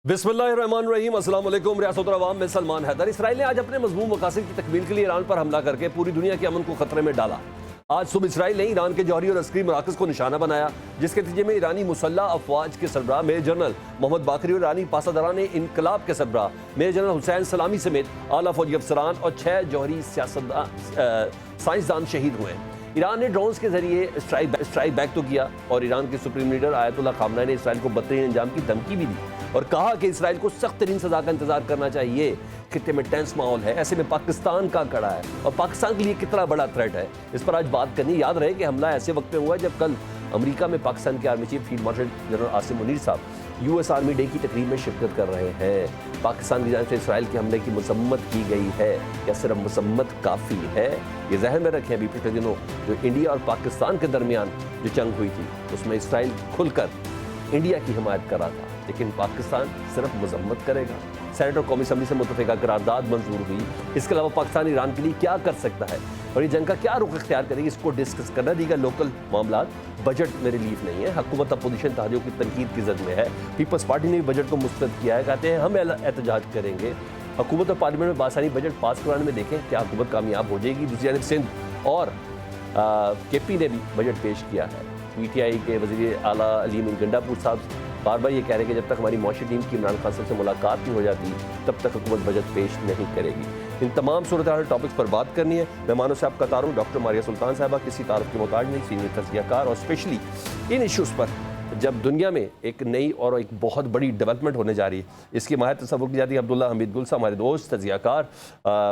बिस्मिल्लाहिर्रहमानिर्रहीम, अस्सलाम वालेकुम। रियासत और अवाम में सलमान हैदर। इसराइल ने आज अपने मज़मूम मकासद की तकमील के लिए ईरान पर हमला करके पूरी दुनिया के अमन को खतरे में डाला। आज सुबह इसराइल ने ईरान के जौहरी और अस्करी मराकज़ को निशाना बनाया, जिसके नतीजे में ईरानी मुसल्लह अफवाज के सरबराह मेजर जनरल मोहम्मद बाकरी और ईरानी पासादारान इनकलाब के सरबराह मेजर जनरल हुसैन सलामी समेत आला फौजी अफसरान और 6 जौहरी साइंसदान शहीद हुए। ईरान ने ड्रोन्स के जरिए स्ट्राइक बैक तो किया और ईरान के सुप्रीम लीडर आयतुल्लाह खामनेई ने इसराइल को बदतरीन अंजाम की धमकी भी दी और कहा कि इसराइल को सख्त तरीन सजा का इंतजार करना चाहिए। खित्ते में टेंस माहौल है, ऐसे में पाकिस्तान का कड़ा है और पाकिस्तान के लिए कितना बड़ा थ्रेट है, इस पर आज बात करनी। याद रहे कि हमला ऐसे वक्त में हुआ जब कल अमेरिका में पाकिस्तान के army chief field marshal general Asim Munir साहब यूएस आर्मी डे की तकरीब में शिरकत कर रहे हैं। पाकिस्तान की जानिब से इसराइल के हमले की मजम्मत की गई है। क्या सिर्फ मजम्मत काफ़ी है? ये जहन में रखें, अभी पिछले दिनों जो इंडिया और पाकिस्तान के दरमियान जो जंग हुई थी उसमें इसराइल खुलकर इंडिया की हिमायत कर रहा था, लेकिन पाकिस्तान सिर्फ मजम्मत करेगा। सेनेट और कौमी असम्बली से मुतफ़िका करारदाद मंजूर हुई। इसके अलावा पाकिस्तान ईरान के लिए क्या कर सकता है और ये जंग का क्या रुख इख्तियार करेगी, इसको डिस्कस करना। दीगर लोकल मामला, बजट में रिलीफ नहीं है, हुकूमत अपोजिशन तहदियों की तनकीद की जद में है। पीपल्स पार्टी ने भी बजट को मुस्तरद किया है, कहते हैं हम एहतजाज करेंगे। हुकूमत और पार्लियामेंट में बासानी बजट पास कराने में देखें क्या हुकूमत कामयाब हो जाएगी। दूसरी जानब सिंध और केपी ने भी बजट पेश किया है। पीटीआई के वज़ीर आला अलीम गंडापुर साहब बार बार ये कह रहे हैं कि जब तक हमारी मौशी टीम की इमरान खान साहब से मुलाकात नहीं हो जाती तब तक हुकूमत बजट पेश नहीं करेगी। इन तमाम सूरत हाल टॉपिक्स पर बात करनी है। मेहमानों से आपका तारुफ डॉक्टर मारिया सुल्तान साहबा किसी तारुफ के मोहताज नहीं, सीनियर तज़कियाकार और स्पेशली इन इशूज़ पर जब दुनिया में एक नई और एक बहुत बड़ी डेवलपमेंट होने जा रही है, इसकी माहिर तस्वुर की जाती है। अब्दुल्ला हमीद गुल साहब हमारे दोस्त तज़कियाकार,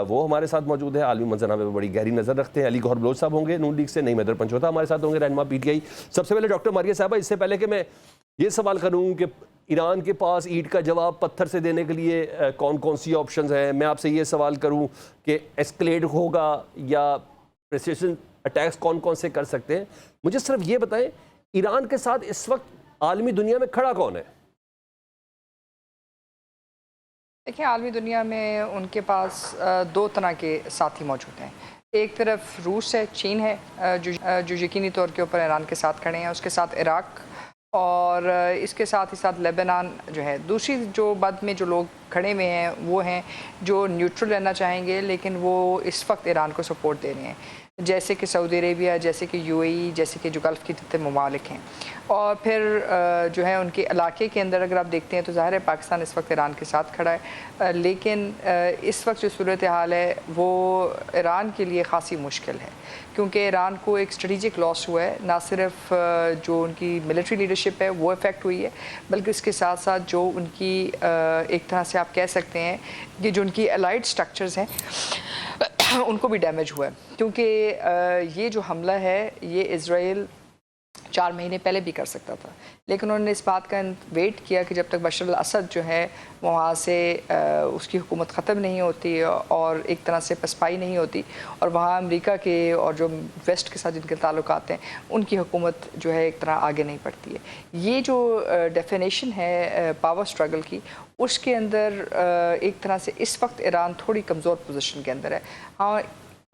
वो हमारे साथ मौजूद है। आलमी मंजरनामे पर बड़ी गहरी नज़र रखते हैं। अली गौहर बलोच साहब होंगे नून लीग से, नई मैदर पंचोता हमारे साथ होंगे, रहनुमा पीटीआई। सबसे पहले डॉक्टर मारिया साहबा, इससे पहले कि मैं ये सवाल करूँ कि ईरान के पास ईंट का जवाब पत्थर से देने के लिए कौन कौन सी ऑप्शंस हैं, मैं आपसे ये सवाल करूँ कि एस्केलेट होगा या प्रिसिशन अटैक्स कौन कौन से कर सकते हैं। मुझे सिर्फ ये बताएं, ईरान के साथ इस वक्त आलमी दुनिया में खड़ा कौन है? देखिए, आलमी दुनिया में उनके पास दो तरह के साथी मौजूद हैं। एक तरफ रूस है, चीन है, जो यकीनी तौर के ऊपर ईरान के साथ खड़े हैं। उसके साथ इराक और इसके साथ ही साथ लेबनान जो है। दूसरी जो बाद में जो लोग खड़े हुए हैं वो हैं जो न्यूट्रल रहना चाहेंगे, लेकिन वो इस वक्त ईरान को सपोर्ट दे रहे हैं, जैसे कि सऊदी अरेबिया, जैसे कि यूएई, जैसे कि जो गल्फ़ के जितने ममालिक हैं। और फिर जो है उनके इलाके के अंदर अगर आप देखते हैं तो ज़ाहिर है पाकिस्तान इस वक्त ईरान के साथ खड़ा है, लेकिन इस वक्त जो सूरत हाल है वो ईरान के लिए ख़ासी मुश्किल है, क्योंकि ईरान को एक स्ट्रेटिजिक लॉस हुआ है। ना सिर्फ जो उनकी मिलिट्री लीडरशिप है वो इफ़ेक्ट हुई है, बल्कि उसके साथ साथ जो उनकी एक तरह से आप कह सकते हैं कि जो उनकी अलाइड स्ट्रक्चर्स हैं उनको भी डैमेज हुआ है। क्योंकि ये जो हमला है ये इज़राइल 4 महीने पहले भी कर सकता था, लेकिन उन्होंने इस बात का वेट किया कि जब तक बशर अल-असद जो है वहाँ से उसकी हुकूमत ख़त्म नहीं होती और एक तरह से पसपाई नहीं होती और वहाँ अमेरिका के और जो वेस्ट के साथ जिनके ताल्लुकात हैं उनकी हुकूमत जो है एक तरह आगे नहीं बढ़ती है। ये जो डेफिनेशन है पावर स्ट्रगल की, उसके अंदर एक तरह से इस वक्त ईरान थोड़ी कमज़ोर पोजीशन के अंदर है। हाँ,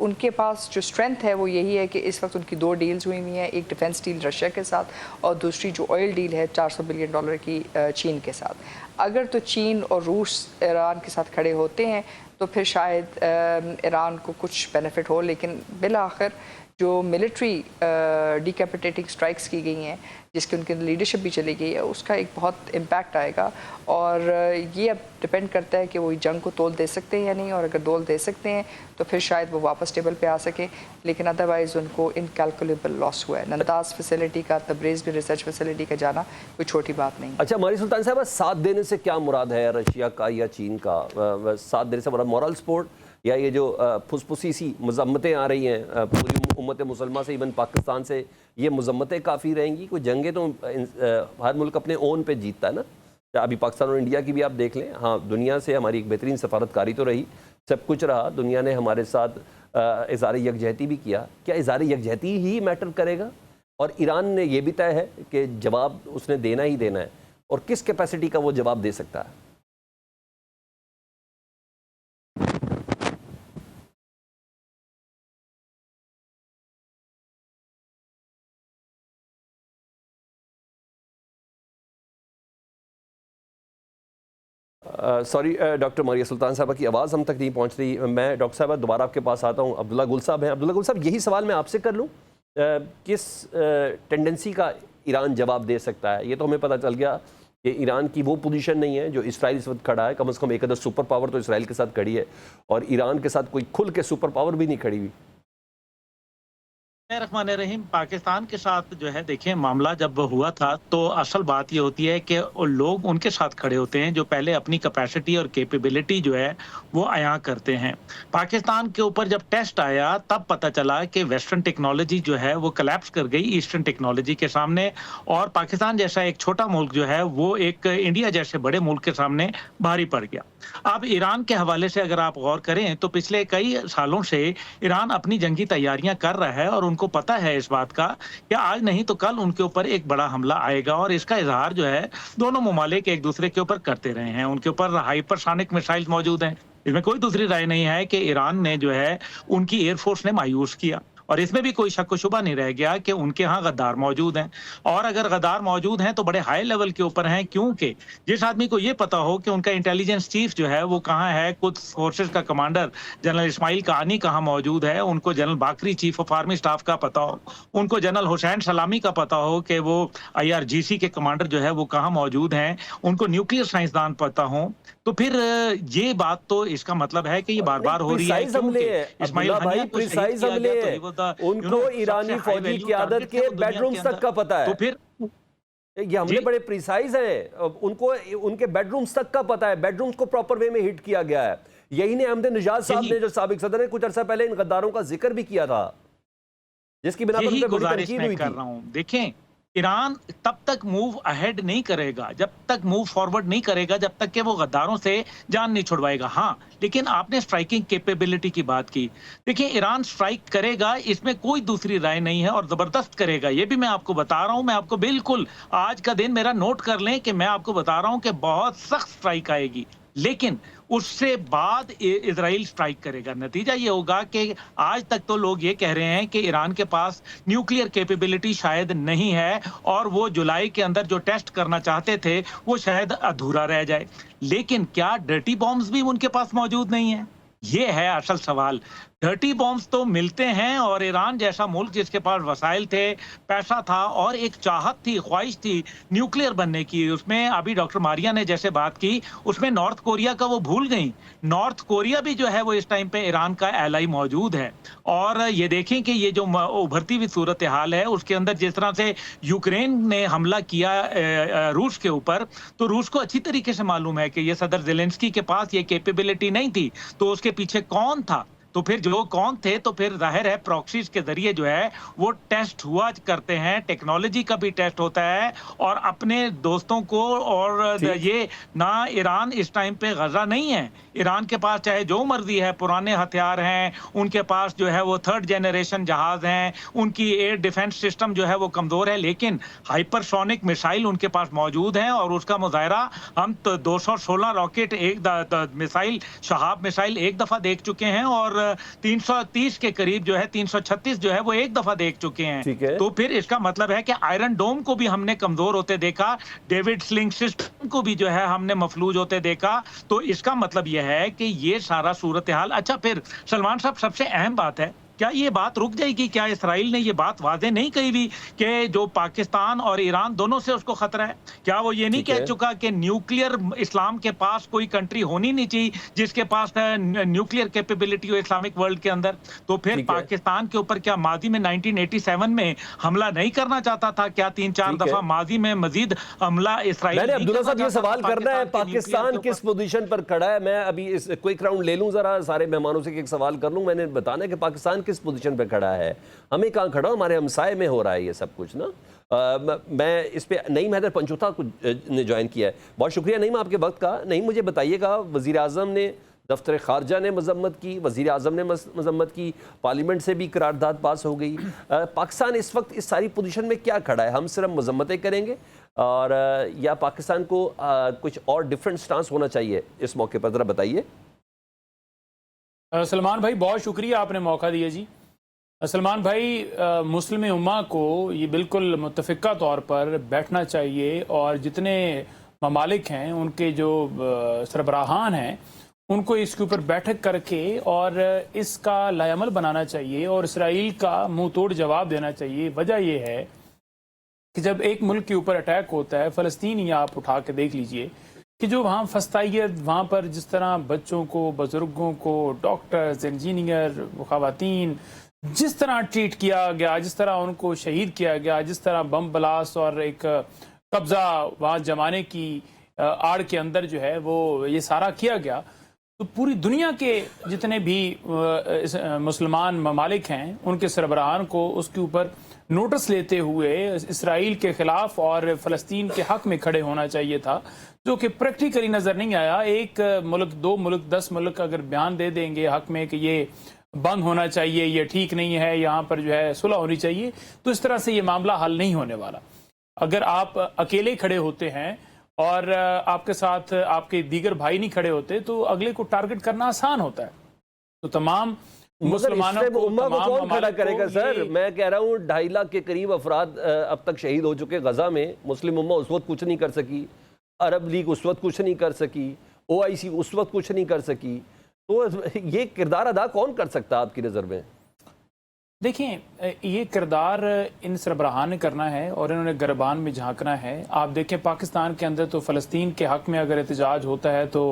उनके पास जो स्ट्रेंथ है वो यही है कि इस वक्त उनकी 2 डील्स हुई हुई हैं, एक डिफेंस डील रशिया के साथ और दूसरी जो ऑयल डील है $400 बिलियन की चीन के साथ। अगर तो चीन और रूस ईरान के साथ खड़े होते हैं तो फिर शायद ईरान को कुछ बेनिफिट हो, लेकिन बिल आखिर जो मिलिट्री डिकैपिटेटिंग स्ट्राइक्स की गई हैं जिसकी उनकी लीडरशिप भी चली गई है, उसका एक बहुत इम्पैक्ट आएगा। और ये अब डिपेंड करता है कि वो जंग को तोल दे सकते हैं या नहीं, और अगर तोल दे सकते हैं तो फिर शायद वो वापस टेबल पे आ सके, लेकिन अदरवाइज़ उनको इनकैलकुलेबल लॉस हुआ है। नंदाज फैसिलिटी का, तब्रेज़ में रिसर्च फैसिलिटी का जाना कोई छोटी बात नहीं। अच्छा मारी सुल्तान साहब, साथ देने से क्या मुराद है रशिया का या चीन का? साथ देने से मुराद मॉरल सपोर्ट या ये जो फुसफुसी सी मजम्मतें आ रही हैं पूरी उम्मत मुसलमान से, इवन पाकिस्तान से, ये मजम्मतें काफ़ी रहेंगी? कोई जंगें तो हर मुल्क अपने ओन पे जीतता है ना। अभी पाकिस्तान और इंडिया की भी आप देख लें, हाँ दुनिया से हमारी एक बेहतरीन सफारतकारी तो रही, सब कुछ रहा, दुनिया ने हमारे साथ इज़हार यकजहती भी किया। क्या इज़हार यकजहती ही मैटर करेगा? और ईरान ने यह भी तय है कि जवाब उसने देना ही देना है, और किस कैपेसिटी का वो जवाब दे सकता है? सॉरी डॉक्टर मारिया सुल्तान साहबा की आवाज़ हम तक नहीं पहुंच रही। मैं डॉक्टर साहबा दोबारा आपके पास आता हूं। अब्दुल्ला गुल साहब हैं। अब्दुल्ला गुल साहब, यही सवाल मैं आपसे कर लूं, किस टेंडेंसी का ईरान जवाब दे सकता है? ये तो हमें पता चल गया कि ईरान की वो पोजीशन नहीं है जो इसराइल इस वक्त खड़ा है। कम से कम एक अदर सुपर पावर तो इसराइल के साथ खड़ी है, और ईरान के साथ कोई खुल के सुपर पावर भी नहीं खड़ी हुई। रहमान रहीम, पाकिस्तान के साथ जो है देखिए, मामला जब हुआ था तो असल बात ये होती है कि लोग उनके साथ खड़े होते हैं जो पहले अपनी कैपेसिटी और कैपेबिलिटी जो है वो अयां करते हैं। पाकिस्तान के ऊपर जब टेस्ट आया तब पता चला कि वेस्टर्न टेक्नोलॉजी जो है वो कोलैप्स कर गई ईस्टर्न टेक्नोलॉजी के सामने, और पाकिस्तान जैसा एक छोटा मुल्क जो है वो एक इंडिया जैसे बड़े मुल्क के सामने भारी पड़ गया। अब ईरान के हवाले से अगर आप गौर करें तो पिछले कई सालों से ईरान अपनी जंगी तैयारियां कर रहा है, और उनको पता है इस बात का कि आज नहीं तो कल उनके ऊपर एक बड़ा हमला आएगा, और इसका इजहार जो है दोनों ममालिक एक दूसरे के ऊपर करते रहे हैं। उनके ऊपर हाइपरसोनिक मिसाइल मौजूद हैं, इसमें कोई दूसरी राय नहीं है कि ईरान ने जो है उनकी एयरफोर्स ने मायूस किया, और इसमें भी कोई शक व शुबा नहीं रह गया कि उनके यहाँ गद्दार मौजूद हैं। और अगर गद्दार मौजूद हैं तो बड़े हाई लेवल के ऊपर हैं, क्योंकि जिस आदमी को ये पता हो कि उनका इंटेलिजेंस चीफ जो है वो कहाँ है, कुछ फोर्सेस का कमांडर जनरल इस्माइल कानी कहाँ मौजूद है, उनको जनरल बाकरी चीफ ऑफ आर्मी स्टाफ का पता हो, उनको जनरल हुसैन सलामी का पता हो कि वो IRGC के कमांडर जो है वो कहाँ मौजूद हैं, उनको न्यूक्लियर साइंसदान पता हो, तो फिर ये बात तो इसका मतलब है कि ये बार बार हो रही है। इस्माइल भाई, प्रिसाइज हमले हैं। उनको ईरानी फौजी क़यादत के बेडरूम्स तक का पता है, तो फिर ये हमले बड़े प्रिसाइज हैं। उनको उनके बेडरूम्स तक का पता है, बेडरूम्स को प्रॉपर वे में हिट किया गया है। यही ने अहमद निजाद साहब ने, जो साबिक सदर है, कुछ अर्सा पहले इन गद्दारों का जिक्र भी किया था, जिसकी बिना पर गुजारिश मैं कर रहा हूं। देखें, ईरान तब तक मूव अहेड नहीं करेगा, जब तक मूव फॉरवर्ड नहीं करेगा, जब तक कि वो गद्दारों से जान नहीं छुड़वाएगा। हाँ, लेकिन आपने स्ट्राइकिंग कैपेबिलिटी की बात की। देखिए, ईरान स्ट्राइक करेगा, इसमें कोई दूसरी राय नहीं है, और जबरदस्त करेगा। ये भी मैं आपको बता रहा हूं, मैं आपको बिल्कुल आज का दिन मेरा नोट कर लें कि मैं आपको बता रहा हूं कि बहुत सख्त स्ट्राइक आएगी, लेकिन उससे बाद इजराइल स्ट्राइक करेगा। नतीजा ये होगा कि आज तक तो लोग ये कह रहे हैं कि ईरान के पास न्यूक्लियर कैपेबिलिटी शायद नहीं है, और वो जुलाई के अंदर जो टेस्ट करना चाहते थे वो शायद अधूरा रह जाए। लेकिन क्या डर्टी बॉम्ब्स भी उनके पास मौजूद नहीं है? ये है असल सवाल। डर्टी बॉम्ब्स तो मिलते हैं, और ईरान जैसा मुल्क जिसके पास वसाइल थे, पैसा था, और एक चाहत थी, ख्वाहिश थी न्यूक्लियर बनने की, उसमें अभी डॉक्टर मारिया ने जैसे बात की, उसमें नॉर्थ कोरिया का वो भूल गई। नॉर्थ कोरिया भी जो है वो इस टाइम पे ईरान का एलाई मौजूद है। और ये देखें कि ये जो उभरती हुई सूरत हाल है उसके अंदर जिस तरह से यूक्रेन ने हमला किया रूस के ऊपर, तो रूस को अच्छी तरीके से मालूम है कि ये सदर ज़ेलेंस्की के पास ये कैपेबिलिटी नहीं थी, तो उसके पीछे कौन था? तो फिर जो कौन थे, तो फिर जाहिर है प्रॉक्सीज के जरिए जो है वो टेस्ट हुआ करते हैं, टेक्नोलॉजी का भी टेस्ट होता है, और अपने दोस्तों को। और ये ना ईरान इस टाइम पे गजा नहीं है, ईरान के पास चाहे जो मर्जी है, पुराने हथियार हैं, उनके पास जो है वो 3rd जनरेशन जहाज हैं, उनकी एयर डिफेंस सिस्टम जो है वो कमजोर है, लेकिन हाइपरसोनिक मिसाइल उनके पास मौजूद हैं, और उसका मुजाहरा हम तो 216 रॉकेट एक मिसाइल, शहाब मिसाइल एक दफा देख चुके हैं, और 330 के करीब जो है 336 जो है वो एक दफा देख चुके हैं। तो फिर इसका मतलब है कि आयरन डोम को भी हमने कमजोर होते देखा, डेविड स्लिंग सिस्टम को भी जो है हमने मफलूज होते देखा। तो इसका मतलब यह है कि ये सारा सूरत हाल। अच्छा, फिर सलमान साहब, सबसे अहम बात है, क्या ये बात रुक जाएगी? क्या इसराइल ने ये बात वादे नहीं कही हुई कि जो पाकिस्तान और ईरान दोनों से उसको खतरा है? क्या वो ये नहीं कह चुका कि न्यूक्लियर इस्लाम के पास कोई कंट्री होनी नहीं चाहिए जिसके पास न्यूक्लियर कैपेबिलिटी हो इस्लामिक वर्ल्ड के अंदर? तो फिर पाकिस्तान के ऊपर क्या माजी में 1987 में हमला नहीं करना चाहता था? क्या 3-4 दफा माजी में मजीद हमला इसराइल? मैंने अब्दुल्ला साहब ये सवाल करना है, पाकिस्तान किस पोजीशन पर खड़ा है? मैं अभी इस क्विक राउंड ले लूं, जरा सारे मेहमानों से एक सवाल कर लूं। मैंने बताना है कि पाकिस्तान किस पोजीशन पे खड़ा है, हमें कहाँ खड़ा, हमारे हमसाए में हो रहा है ये सब कुछ ना। मैं इस पे नईम हैदर पंचोथा ने ज्वाइन किया है। बहुत शुक्रिया नईम आपके वक्त का। नईम, मुझे बताइएगा, वज़ीर आज़म ने, दफ्तर खारजा ने मजम्मत की, वज़ीर आज़म ने मजम्मत की, पार्लियामेंट से भी करारदाद पास हो गई। पाकिस्तान इस वक्त इस सारी पोजीशन में क्या खड़ा है? हम सिर्फ मजम्मतें करेंगे, और या पाकिस्तान को कुछ और डिफरेंट स्टांस होना चाहिए इस मौके पर? ज़रा बताइए। सलमान भाई, बहुत शुक्रिया, आपने मौका दिया जी। सलमान भाई, मुस्लिम उम्मा को ये बिल्कुल मुत्तफ़िका तौर पर बैठना चाहिए, और जितने ममालिक हैं, उनके जो सरबराहान हैं, उनको इसके ऊपर बैठक करके और इसका लायामल बनाना चाहिए और इसराइल का मुंह तोड़ जवाब देना चाहिए। वजह यह है कि जब एक मुल्क के ऊपर अटैक होता है, फ़लस्तीन ही आप उठा के देख लीजिए कि जो वहाँ फस्तायत, वहाँ पर जिस तरह बच्चों को, बुजुर्गों को, डॉक्टर्स, इंजीनियर, ख़वातीन, जिस तरह ट्रीट किया गया, जिस तरह उनको शहीद किया गया, जिस तरह बम ब्लास्ट और एक कब्ज़ा वहाँ जमाने की आड़ के अंदर जो है वो ये सारा किया गया, तो पूरी दुनिया के जितने भी मुसलमान ममालिक हैं, उनके सरबराहान को उसके ऊपर नोटिस लेते हुए इसराइल के खिलाफ और फ़लस्तीन के हक में खड़े होना चाहिए था, जो कि प्रैक्टिकली नज़र नहीं आया। एक मुल्क, 2 मुल्क, 10 मुल्क अगर बयान दे देंगे हक में कि ये बंद होना चाहिए, ये ठीक नहीं है, यहाँ पर जो है सुलह होनी चाहिए, तो इस तरह से ये मामला हल नहीं होने वाला। अगर आप अकेले खड़े होते हैं और आपके साथ आपके दीगर भाई नहीं खड़े होते, तो अगले को टारगेट करना आसान होता है। तो तमाम मुसलमानों को, उम्मा को कौन खड़ा करेगा सर? मैं कह रहा हूँ 2.5 लाख के करीब अफराद अब तक शहीद हो चुके गजा में। मुस्लिम उम्मा उस वक्त कुछ नहीं कर सकी, अरब लीग उस वक्त कुछ नहीं कर सकी, OIC उस वक्त कुछ नहीं कर सकी, तो ये किरदार अदा कौन कर सकता है आपकी नज़र में? देखिए, ये किरदार इन सरबराहान ने करना है और इन्होंने गरबान में झांकना है। आप देखें, पाकिस्तान के अंदर तो फ़लस्तीन के हक़ में अगर एहतजाज होता है तो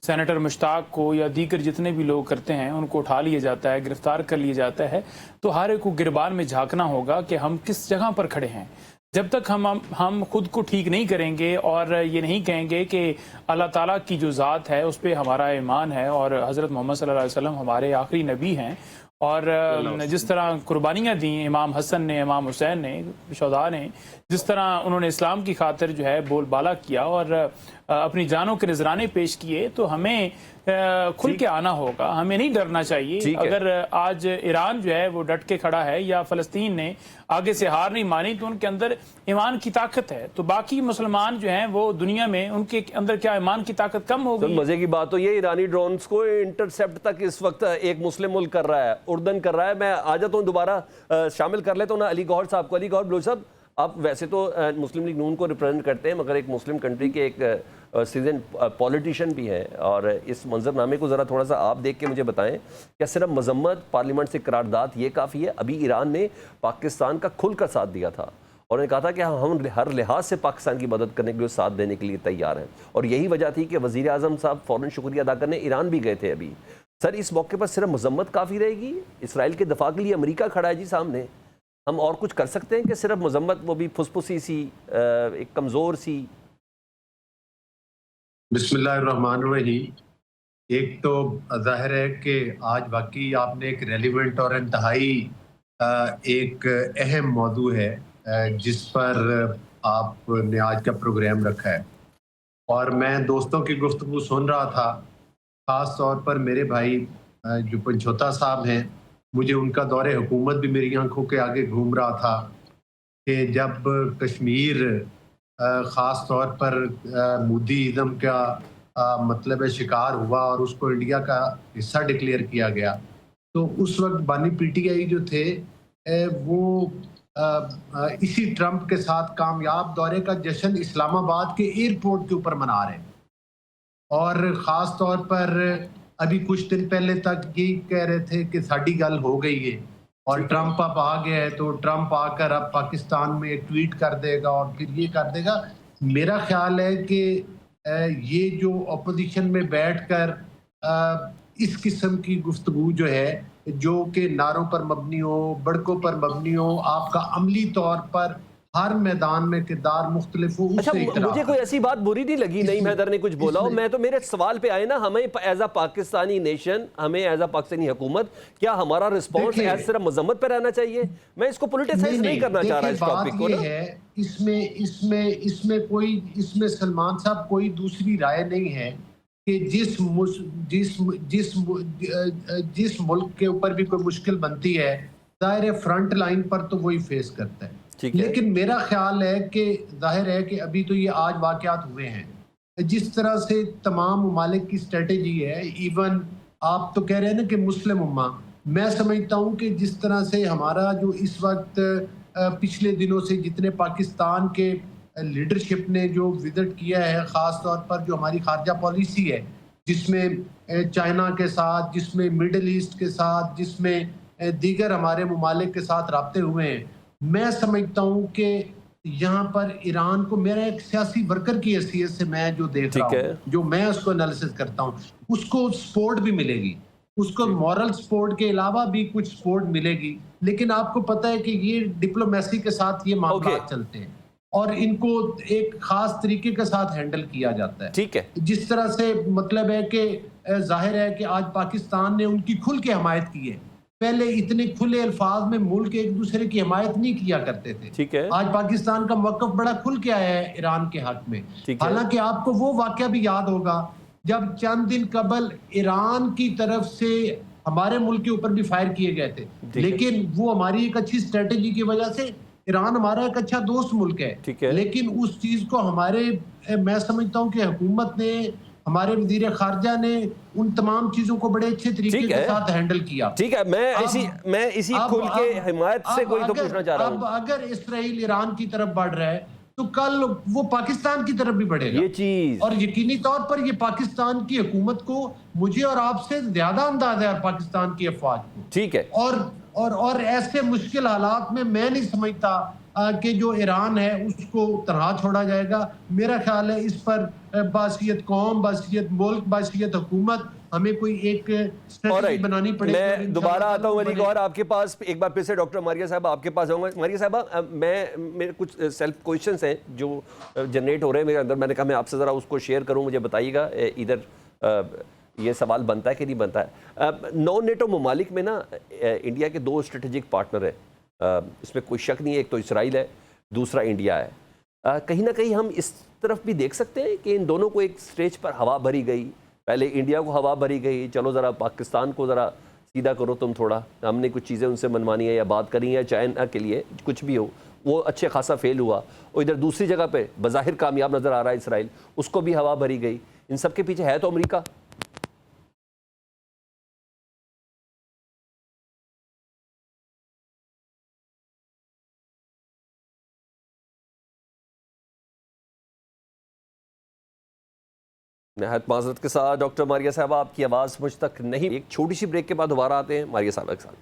सेनेटर मुश्ताक को या दीगर जितने भी लोग करते हैं उनको उठा लिया जाता है, गिरफ्तार कर लिया जाता है। तो हर एक को गिरबान में झांकना होगा कि हम किस जगह पर खड़े हैं। जब तक हम खुद को ठीक नहीं करेंगे और ये नहीं कहेंगे कि अल्लाह ताला की जो ज़ात है उस पर हमारा ईमान है और हज़रत मोहम्मद सल्लल्लाहु अलैहि वसल्लम हमारे आखिरी नबी हैं, और जिस तरह कुर्बानियाँ दी इमाम हसन ने, इमाम हुसैन ने, शुहदा ने, जिस तरह उन्होंने इस्लाम की खातिर जो है बोलबाला किया और अपनी जानों के नजराने पेश किए, तो हमें खुल के आना होगा, हमें नहीं डरना चाहिए। अगर आज ईरान जो है वो डट के खड़ा है या फ़लस्तीन ने आगे से हार नहीं मानी, तो उनके अंदर ईमान की ताकत है। तो बाकी मुसलमान जो हैं वो दुनिया में, उनके अंदर क्या ईमान की ताकत कम होगी? मजे की बात तो ये, ईरानी ड्रोन्स को इंटरसेप्ट तक इस वक्त एक मुस्लिम मुल्क कर रहा है, उर्दन कर रहा है। मैं आ जाता हूँ दोबारा, शामिल कर लेता हूँ ना अली गौहर साहब को। अली गौहर बलोच साहब, आप वैसे तो मुस्लिम लीग नून को रिप्रेजेंट करते हैं, मगर एक मुस्लिम कंट्री के एक सीजन पॉलिटिशियन भी हैं, और इस मंजरनामे को ज़रा थोड़ा सा आप देख के मुझे बताएं, क्या सिर्फ मजम्मत, पार्लियामेंट से करारदाद ये काफ़ी है? अभी ईरान ने पाकिस्तान का खुलकर साथ दिया था और उन्होंने कहा था कि हम हर लिहाज से पाकिस्तान की मदद करने के लिए, साथ देने के लिए तैयार हैं, और यही वजह थी कि वज़ीर आज़म साहब फ़ौरन शुक्रिया अदा करने ईरान भी गए थे अभी। सर, इस मौके पर सिर्फ मजम्मत काफ़ी रहेगी? इसराइल के दफा के लिए अमेरिका खड़ा है जी सामने, हम और कुछ कर सकते हैं कि सिर्फ मजम्मत, वो भी फुसफुसी सी, एक कमज़ोर सी? बिस्मिल्लाहिर्रहमानिर्रहीम। एक तो जाहिर है कि आज वाकई आपने एक रेलिवेंट और इंतहाई एक अहम मौजू है जिस पर आपने आज का प्रोग्राम रखा है, और मैं दोस्तों की गुफ्तगू सुन रहा था, ख़ास तौर पर मेरे भाई जो पंचोता साहब हैं, मुझे उनका दौरे हुकूमत भी मेरी आंखों के आगे घूम रहा था कि जब कश्मीर ख़ास तौर पर मोदीज़म का मतलब है शिकार हुआ और उसको इंडिया का हिस्सा डिक्लेयर किया गया, तो उस वक्त बानी PTI जो थे वो इसी ट्रंप के साथ कामयाब दौरे का जश्न इस्लामाबाद के एयरपोर्ट के ऊपर मना रहे हैं। और ख़ास तौर पर अभी कुछ दिन पहले तक ये कह रहे थे कि साड़ी गल हो गई है और ट्रंप अब आ गया है, तो ट्रंप आकर अब पाकिस्तान में ट्वीट कर देगा और फिर ये कर देगा। मेरा ख्याल है कि ये जो अपोजिशन में बैठकर इस किस्म की गुफ्तगू जो है, जो कि नारों पर मबनी हो, बड़कों पर मबनी हो, आपका अमली तौर पर हर मैदान में किरदार मुख्तलिफ हो। अच्छा, मुझे कोई ऐसी बात बुरी नहीं लगी, नहीं हैदर ने कुछ बोला हो, मैं तो मेरे सवाल पे आए ना, हमें एज अ पाकिस्तानी नेशन, हमें एज अ पाकिस्तानी हुकूमत, क्या हमारा रिस्पॉन्स एज सिर्फ मजम्मत पे रहना चाहिए? मैं इसको पॉलिटिसाइज नहीं करना चाह रहा इस टॉपिक को ना। इसमें सलमान साहब कोई दूसरी राय नहीं है कि जिस मुल्क के ऊपर भी कोई मुश्किल बनती है, जाहिर फ्रंट लाइन पर तो वही फेस करता है। लेकिन मेरा ख्याल है कि जाहिर है कि अभी तो ये आज वाक़यात हुए हैं, जिस तरह से तमाम ममालिक की स्ट्रेटेजी है, इवन आप तो कह रहे हैं ना कि मुस्लिम उम्मा, मैं समझता हूँ कि जिस तरह से हमारा जो इस वक्त पिछले दिनों से जितने पाकिस्तान के लीडरशिप ने जो विजिट किया है, ख़ास तौर पर जो हमारी खारजा पॉलिसी है, जिसमें चाइना के साथ, जिसमें मिडल ईस्ट के साथ, जिसमें दीगर हमारे ममालिक के साथ राब्ते हुए हैं, मैं समझता हूँ कि यहाँ पर ईरान को, मेरा एक सियासी वर्कर की हैसियत से मैं जो देख रहा हूँ, जो मैं उसको एनालिसिस करता हूँ, उसको सपोर्ट भी मिलेगी, उसको मॉरल सपोर्ट के अलावा भी कुछ सपोर्ट मिलेगी। लेकिन आपको पता है कि ये डिप्लोमेसी के साथ ये मामला चलते हैं और इनको एक खास तरीके के साथ हैंडल किया जाता है। ठीक है, जिस तरह से मतलब है कि जाहिर है कि आज पाकिस्तान ने उनकी खुल के हमायत की है। पहले इतने खुले अल्फाज में मुल्क एक दूसरे की हमायत नहीं किया करते थे। ठीक है। आज पाकिस्तान का मौक़िफ़ बड़ा खुल के आया है ईरान के हक में। हालांकि आपको वो वाकया भी याद होगा जब चंद दिन कबल ईरान की तरफ से हमारे मुल्क के ऊपर भी फायर किए गए थे, लेकिन वो हमारी एक अच्छी स्ट्रेटेजी की वजह से, ईरान हमारा एक अच्छा दोस्त मुल्क है, लेकिन उस चीज को हमारे, मैं समझता हूँ कि हुकूमत ने, हमारे वजीर खारजा ने उन तमाम चीजों को बड़े अच्छे तरीके के साथ हैंडल किया। ठीक है, मैं इसी खुल के हिमायत से कोई तो पूछना चाह रहा हूं। अब अगर इसराइल ईरान की तरफ बढ़ रहा है तो कल वो पाकिस्तान की तरफ भी बढ़ेगा, ये चीज, और यकीनी तौर पर ये पाकिस्तान की हुकूमत को, मुझे और आपसे ज्यादा अंदाजा है पाकिस्तान की अफवाज को। ठीक है, और ऐसे मुश्किल हालात में मैं नहीं समझता कि जो ईरान है उसको तरह छोड़ा जाएगा। मेरा ख्याल है इस पर बासियत कौम, बासियत मुल्क, बासियत हुकूमत, हमें कोई एक स्ट्रेटजी बनानी पड़ेगी। मैं दोबारा आता हूं अली गौहर आपके पास, एक बार फिर से डॉक्टर मारिया साहब आपके पास आऊंगा। मारिया साहब, मेरे कुछ सेल्फ क्वेश्चंस हैं जो जनरेट हो रहे हैं मेरे अंदर, मैंने कहा मैं आपसे ज़रा उसको शेयर करूं, मुझे बताइएगा इधर ये सवाल बनता है कि नहीं बनता है। नॉन नेटो ममालिक में ना इंडिया के दो स्ट्रेटेजिक पार्टनर है, इसमें कोई शक नहीं है, एक तो इसराइल है, दूसरा इंडिया है। कहीं ना कहीं हम इस तरफ भी देख सकते हैं कि इन दोनों को एक स्टेज पर हवा भरी गई, पहले इंडिया को हवा भरी गई, चलो ज़रा पाकिस्तान को ज़रा सीधा करो तुम थोड़ा, हमने कुछ चीज़ें उनसे मनवानी है या बात करनी है, चाइना के लिए कुछ भी हो, वो अच्छे खासा फेल हुआ। और इधर दूसरी जगह पे बज़ाहिर कामयाब नज़र आ रहा है इसराइल, उसको भी हवा भरी गई। इन सब के पीछे है तो अमेरिका। नहायत माजरत के साथ डॉक्टर मारिया साहब, आपकी आवाज़ मुझ तक नहीं। एक छोटी सी ब्रेक के बाद दोबारा आते हैं मारिया साहब के साथ।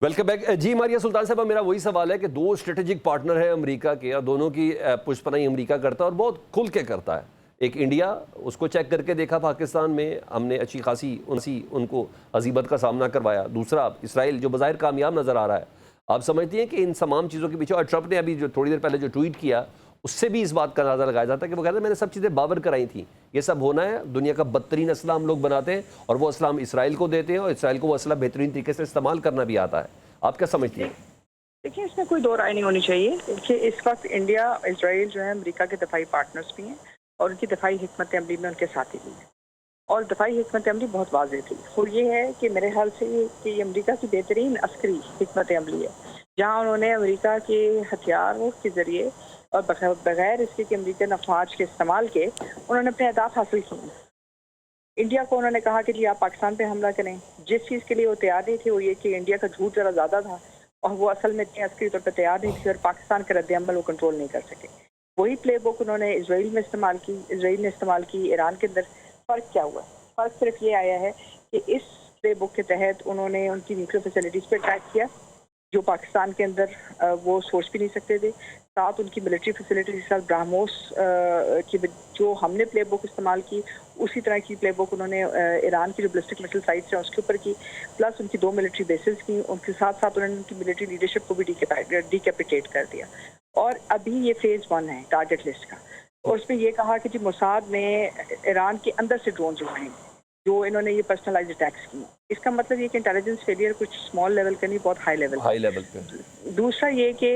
वेलकम बैक जी। मारिया सुल्तान साहब, मेरा वही सवाल है कि दो स्ट्रेटेजिक पार्टनर है अमेरिका के और दोनों की पुष्पनाई अमेरिका करता है और बहुत खुल के करता है। एक इंडिया, उसको चेक करके देखा पाकिस्तान में, हमने अच्छी खासी उनको अजीबत का सामना करवाया। दूसरा इसराइल जो बज़ाहिर कामयाब नज़र आ रहा है। आप समझती हैं कि इन तमाम चीज़ों के पीछे, और ट्रंप ने अभी जो थोड़ी देर पहले जो ट्वीट किया उससे भी इस बात का अंदाज़ा लगाया जाता है कि वो कहते हैं मैंने सब चीज़ें बाबर कराई थी, ये सब होना है, दुनिया का बदतरीन असला हम लोग बनाते हैं और वो असला हम इसराइल को देते हैं और इसराइल को वो असला बेहतरीन तरीके से इस्तेमाल करना भी आता है। आप क्या समझती हैं? देखिए, इसमें कोई दो राय नहीं होनी चाहिए कि इस वक्त इंडिया, इसराइल जो है अमेरिका के दफाई पार्टनर्स भी हैं और उनकी दफाई हिकमत अमली में उनके साथी भी हैं और दफाई हिकमत अमली बहुत वाज़ेह थी। और ये है कि मेरे ख्याल से कि अमरीका की बेहतरीन अस्करी हिकमत अमली है, जहाँ उन्होंने अमेरिका के हथियारों के ज़रिए और बगैर इसके कि अमरीकन अफवाज के इस्तेमाल के उन्होंने अपने अहदाफ हासिल किए। इंडिया को उन्होंने कहा कि जी आप पाकिस्तान पे हमला करें। जिस चीज़ के लिए वो तैयार नहीं थे वो ये कि इंडिया का झूठ ज़रा ज़्यादा था और वो असल में इतनी अस्करी तौर पर तैयार नहीं थी और पाकिस्तान का रद्द-ए-अमल वो कंट्रोल नहीं कर सके। वही प्ले बुक उन्होंने इसराइल में इस्तेमाल की, इसराइल ने इस्तेमाल की ईरान के अंदर। फ़र्क क्या हुआ? फ़र्क सिर्फ ये आया है कि इस प्ले बुक के तहत उन्होंने उनकी न्यूक्लियर फैसिलिटीज़ पर अटैक किया जो पाकिस्तान के अंदर वो सोच भी नहीं सकते थे। साथ उनकी मिलिट्री फैसिलिटीज के साथ ब्राह्मोस की जो हमने प्ले बुक इस्तेमाल की उसी तरह की प्ले बुक उन्होंने ईरान की जो बैलिस्टिक मिसाइल साइट्स हैं उसके ऊपर की, प्लस उनकी 2 मिलिट्री बेसिस की। उनके साथ साथ उन्होंने उनकी मिलिट्री लीडरशिप को भी डिकैपिटेट कर दिया। और अभी ये फेज़ 1 है टारगेट लिस्ट का और उसमें ये कहा कि जी मोसाद ने ईरान के अंदर से ड्रोन उड़ाए जो इन्होंने ये पर्सनलाइज्ड अटैक्स किए। इसका मतलब ये कि इंटेलिजेंस फेलियर कुछ स्मॉल लेवल का नहीं, बहुत हाई लेवल पे। दूसरा ये कि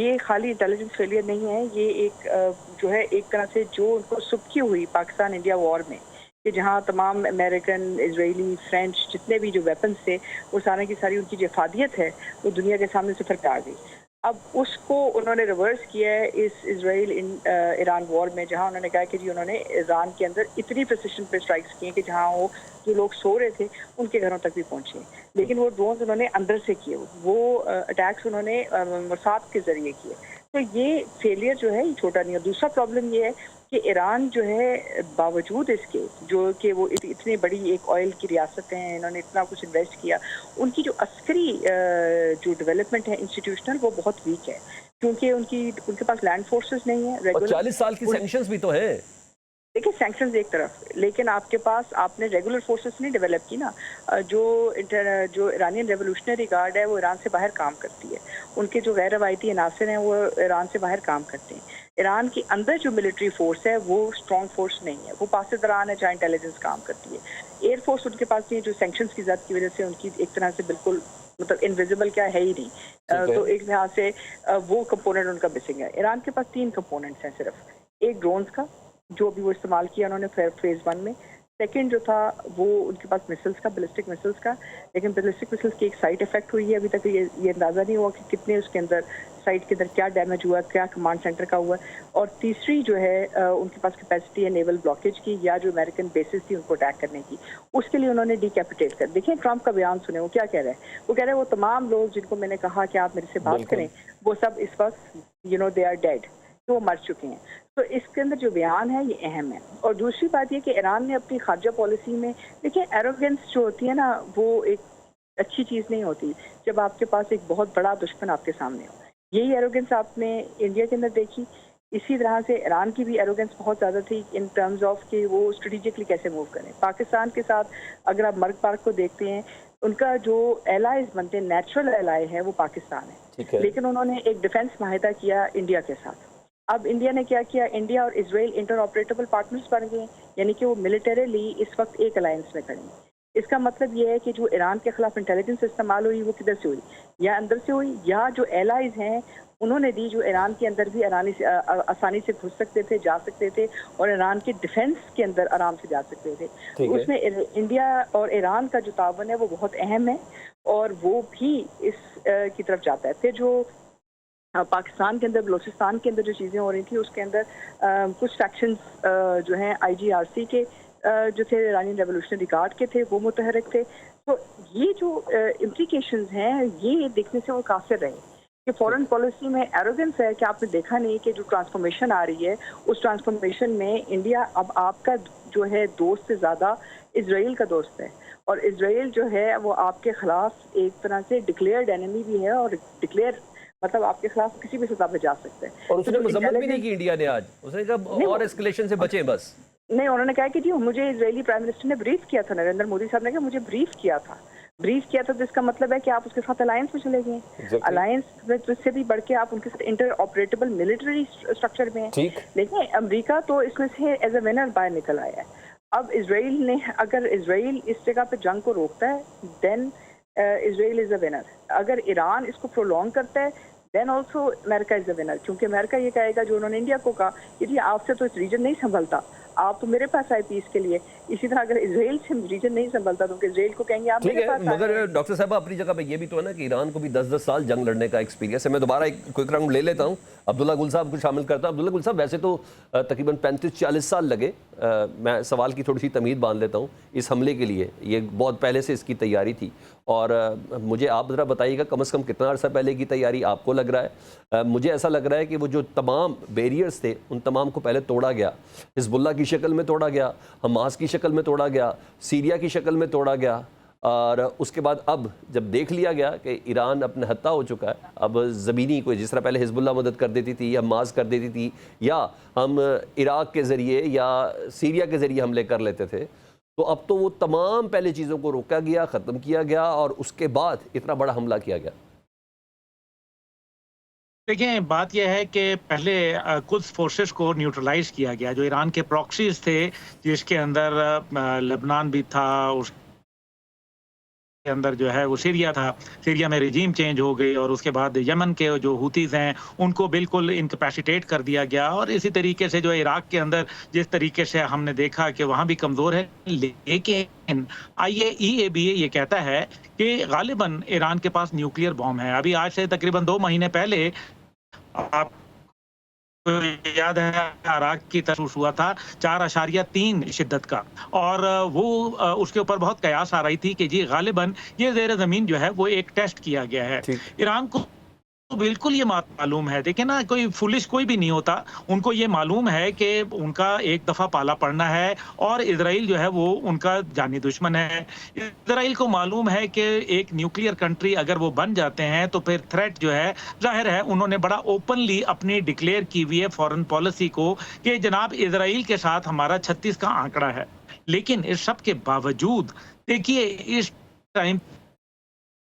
ये खाली इंटेलिजेंस फेलियर नहीं है, ये एक जो है एक तरह से जो उनको सुबकी हुई पाकिस्तान इंडिया वॉर में कि जहाँ तमाम अमेरिकन, इजरायली, फ्रेंच जितने भी जो वेपन्स थे वो सारी की सारी उनकी जो अफादियत है वो दुनिया के सामने सिफर पे आ गई। अब उसको उन्होंने रिवर्स किया है इस इजराइल ईरान वॉर में, जहां उन्होंने कहा कि जी उन्होंने ईरान के अंदर इतनी प्रिसिशन पे स्ट्राइक्स किए कि जहां वो जो लोग सो रहे थे उनके घरों तक भी पहुंचे, लेकिन वो ड्रोन्स उन्होंने अंदर से किए, वो अटैक्स उन्होंने मोसाद के जरिए किए। तो ये फेलियर जो है ये छोटा नहीं है। दूसरा प्रॉब्लम ये है कि ईरान जो है बावजूद इसके जो कि वो इतनी बड़ी एक ऑयल की रियासत है, इन्होंने इतना कुछ इन्वेस्ट किया, उनकी जो अस्करी जो डेवलपमेंट है इंस्टीट्यूशनल वो बहुत वीक है, क्योंकि उनके पास लैंड फोर्सेस नहीं है। और 40 साल की सैंक्शंस भी तो है। देखिए सैंक्शंस एक तरफ, लेकिन आपने रेगुलर फोर्सेस नहीं डेवलप की ना। जो ईरानियन रेवोल्यूशनरी गार्ड है वो ईरान से बाहर काम करती है, उनके जो गैर रवायती अनासर हैं वो ईरान से बाहर काम करते हैं। ईरान के अंदर जो मिलिट्री फोर्स है वो स्ट्रॉन्ग फोर्स नहीं है, वो पास दौरान है जहाँ इंटेलिजेंस काम करती है। एयर फोर्स उनके पास नहीं है, जो सैंक्शंस की ज़द की वजह से उनकी एक तरह से बिल्कुल मतलब इनविजिबल क्या है ही नहीं। तो एक लिहाज से वो कंपोनेंट उनका मिसिंग है। ईरान के पास 3 कंपोनेंट्स हैं सिर्फ, एक ड्रोन्स का जो भी वो इस्तेमाल किया उन्होंने फेज 1 में, सेकंड जो था वो उनके पास मिसाइल्स का, बैलिस्टिक मिसाइल्स का, लेकिन बैलिस्टिक मिसाइल्स की एक साइड इफेक्ट हुई है, अभी तक ये अंदाज़ा नहीं हुआ कि कितने उसके अंदर साइड के अंदर क्या डैमेज हुआ, क्या कमांड सेंटर का हुआ। और तीसरी जो है उनके पास कैपेसिटी है नेवल ब्लॉकेज की या जो अमेरिकन बेसिस थी उनको अटैक करने की, उसके लिए उन्होंने डिकैपिटेट कर। देखिए ट्रंप का बयान सुने, वो क्या कह रहे हैं, वो कह रहे हैं वो तमाम लोग जिनको मैंने कहा कि आप मेरे से बात करें वो सब इस वक्त दे आर डेड, तो वो मर चुके हैं। तो इसके अंदर जो बयान है ये अहम है। और दूसरी बात ये कि ईरान ने अपनी खारजा पॉलिसी में, देखिए एरोगेंस जो होती है ना वो एक अच्छी चीज़ नहीं होती जब आपके पास एक बहुत बड़ा दुश्मन आपके सामने हो। यही एरोगेंस आपने इंडिया के अंदर देखी, इसी तरह से ईरान की भी एरोगेंस बहुत ज़्यादा थी इन टर्म्स ऑफ कि वो स्ट्रेटेजिकली कैसे मूव करें। पाकिस्तान के साथ अगर आप मर्ग पार्क को देखते हैं, उनका जो एलाइज बनते हैं, नेचुरल एलाई है वो पाकिस्तान है, लेकिन उन्होंने एक डिफेंस माहिदा किया इंडिया के साथ। अब इंडिया ने क्या किया, इंडिया और इजराइल इंटर ऑपरेटेबल पार्टनर्स बन गए, यानी कि वो मिलिटरीली इस वक्त एक अलायंस में खड़े हैं। इसका मतलब ये है कि जो ईरान के खिलाफ इंटेलिजेंस इस्तेमाल हुई वो किधर से हुई, या अंदर से हुई, या जो एलाइज हैं उन्होंने दी, जो ईरान के अंदर भी आसानी से घुस सकते थे, जा सकते थे और ईरान के डिफेंस के अंदर आराम से जा सकते थे। तो उसमें इंडिया और ईरान का जो तावन है वो बहुत अहम है और वो भी इस की तरफ जाता है। फिर जो पाकिस्तान के अंदर, बलोचिस्तान के अंदर जो चीज़ें हो रही थी उसके अंदर कुछ फैक्शंस जो हैं IGRC के जो थे, ईरानी रेवोल्यूशनरी गार्ड के थे, वो मुतहरिक थे। तो ये जो इम्प्लीकेशंस हैं ये देखने से वो काफिर रहे कि फॉरेन पॉलिसी में एरोगेंस है कि आपने देखा नहीं कि जो ट्रांसफॉर्मेशन आ रही है उस ट्रांसफॉर्मेशन में इंडिया अब आपका जो है दोस्त से ज़्यादा इजराइल का दोस्त है, और इजराइल जो है वो आपके खिलाफ एक तरह से डिक्लेयर्ड एनिमी भी है और डिक्लेयर मतलब आपके खिलाफ किसी भी सतह पे जा सकते हैं। और उसने मजम्मत भी नहीं की इंडिया ने आज, उसने कहा और एस्केलेशन से बचे बस। नहीं, उन्होंने कहा कि जी मुझे इजरायली प्राइम मिनिस्टर ने ब्रीफ किया था, नरेंद्र मोदी साहब ने कहा मुझे ब्रीफ किया था तो इसका मतलब है कि आप उसके साथ अलायंस में चले गए। अलायंस में तो इससे भी बढ़ के आप उनके साथ इंटर ऑपरेटेबल मिलिट्री स्ट्रक्चर में हैं। लेकिन अमेरिका तो इसमें से एज ए विनर बाहर निकल आया है। अब इजराइल ने, अगर इजराइल इस जगह पे जंग को रोकता है then Israel is a winner. अगर ईरान इसको प्रोलॉन्ग करता है then also America is a winner, क्योंकि अमेरिका ये कहेगा जो उन्होंने इंडिया को कहा कि जी आपसे तो इस रीजन नहीं संभलता, आप तो मेरे पास आए पीस के लिए। इसी तरह अगर इजराइल से रीजन नहीं संभलता तो इजराइल को कहेंगे आप मेरे पास। मगर डॉक्टर साहब अपनी जगह पे ये भी तो है ना कि ईरान को भी 10-10 साल जंग लड़ने का एक्सपीरियंस है। मैं दोबारा एक क्विक राउंड ले लेता हूँ, अब्दुल्ला गुल साहब को शामिल करता हूँ। अब्दुल्ला गुल साहब, वैसे तो तकरीबन 35-40 साल लगे, मैं सवाल की थोड़ी सी तमीद बांध लेता हूँ, इस हमले के लिए ये बहुत पहले से इसकी तैयारी थी। और मुझे आप ज़रा बताइएगा कम से कम कितना अर्सा पहले की तैयारी आपको लग रहा है? मुझे ऐसा लग रहा है कि वो जो तमाम बैरियर्स थे उन तमाम को पहले तोड़ा गया, हिजबुल्लाह की शक्ल में तोड़ा गया, हमास की शक्ल में तोड़ा गया, सीरिया की शक्ल में तोड़ा गया, और उसके बाद अब जब देख लिया गया कि ईरान अपने हत्ता हो चुका है, अब ज़मीनी कोई जिस तरह पहले हिजबुल्लाह मदद कर देती थी, हमास कर देती थी, या हम इराक़ के ज़रिए या सीरिया के ज़रिए हमले कर लेते थे, तो अब तो वो तमाम पहले चीज़ों को रोका गया, ख़त्म किया गया और उसके बाद इतना बड़ा हमला किया गया। देखिए, बात यह है कि पहले कुछ फोर्सेस को न्यूट्रलाइज किया गया, जो ईरान के प्रॉक्सीज थे, जिसके अंदर लेबनान भी था, उस के अंदर जो है वो सीरिया था, सीरिया में रिजीम चेंज हो गई और उसके बाद यमन के जो हुतीज हैं उनको बिल्कुल इनकैपेसिटेट कर दिया गया और इसी तरीके से जो इराक के अंदर जिस तरीके से हमने देखा कि वहां भी कमजोर है, लेकिन IAEA ये कहता है कि गालिबन ईरान के पास न्यूक्लियर बॉम्ब है। अभी आज से तकरीबन 2 महीने पहले आप याद है इराक की तरफ हुआ था 4.3 शिद्दत का और वो उसके ऊपर बहुत कयास आ रही थी कि जी गालिबन ये ज़ेर ज़मीन जो है वो एक टेस्ट किया गया है। ईरान को तो बिल्कुल ये मालूम है, देखिए ना, कोई फुलिश कोई भी नहीं होता, उनको ये मालूम है कि उनका एक दफा पाला पड़ना है और इजराइल जो है वो उनका जानी दुश्मन है। इजराइल को मालूम है कि एक न्यूक्लियर कंट्री अगर वो बन जाते हैं तो फिर थ्रेट जो है जाहिर है उन्होंने बड़ा ओपनली अपनी डिक्लेयर की हुई है फॉरेन पॉलिसी को कि जनाब इजराइल के साथ हमारा 36 का आंकड़ा है। लेकिन इस सब के बावजूद देखिए इस टाइम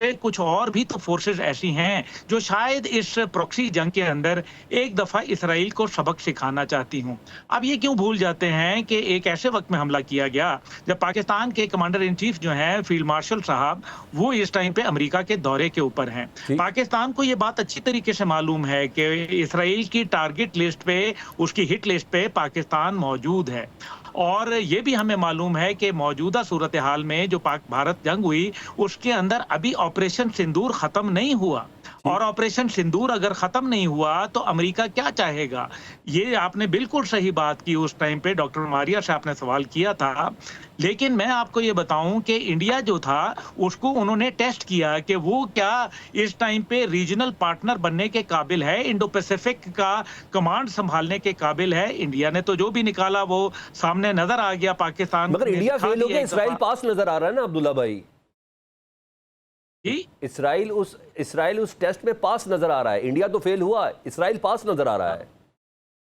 कुछ और भी तो फोर्सेस ऐसी हैं जो शायद इस प्रॉक्सी जंग के अंदर एक दफा इसराइल को सबक सिखाना चाहती हूं। अब ये क्यों भूल जाते हैं कि एक ऐसे वक्त में हमला किया गया जब पाकिस्तान के कमांडर इन चीफ जो हैं फील्ड मार्शल साहब वो इस टाइम पे अमेरिका के दौरे के ऊपर हैं। पाकिस्तान को ये बात अच्छी तरीके से मालूम है कि इसराइल की टारगेट लिस्ट पे, उसकी हिट लिस्ट पे पाकिस्तान मौजूद है और ये भी हमें मालूम है कि मौजूदा सूरत हाल में जो पाक भारत जंग हुई उसके अंदर अभी ऑपरेशन सिंदूर खत्म नहीं हुआ और ऑपरेशन सिंदूर अगर खत्म नहीं हुआ तो अमेरिका क्या चाहेगा। ये आपने बिल्कुल सही बात की, उस टाइम पे डॉक्टर मारिया से आपने सवाल किया था, लेकिन मैं आपको ये बताऊं कि इंडिया जो था उसको उन्होंने टेस्ट किया कि वो क्या इस टाइम पे रीजनल पार्टनर बनने के काबिल है, इंडो पैसिफिक का कमांड संभालने के काबिल है। इंडिया ने तो जो भी निकाला वो सामने नजर आ गया पाकिस्तान, मगर इंडिया फेल हो गया, इसराइल पास नजर आ रहा है ना अब्दुल्ला भाई जी। इसराइल उस टेस्ट में पास नजर आ रहा है, इंडिया तो फेल हुआ, इसराइल पास नजर आ रहा है।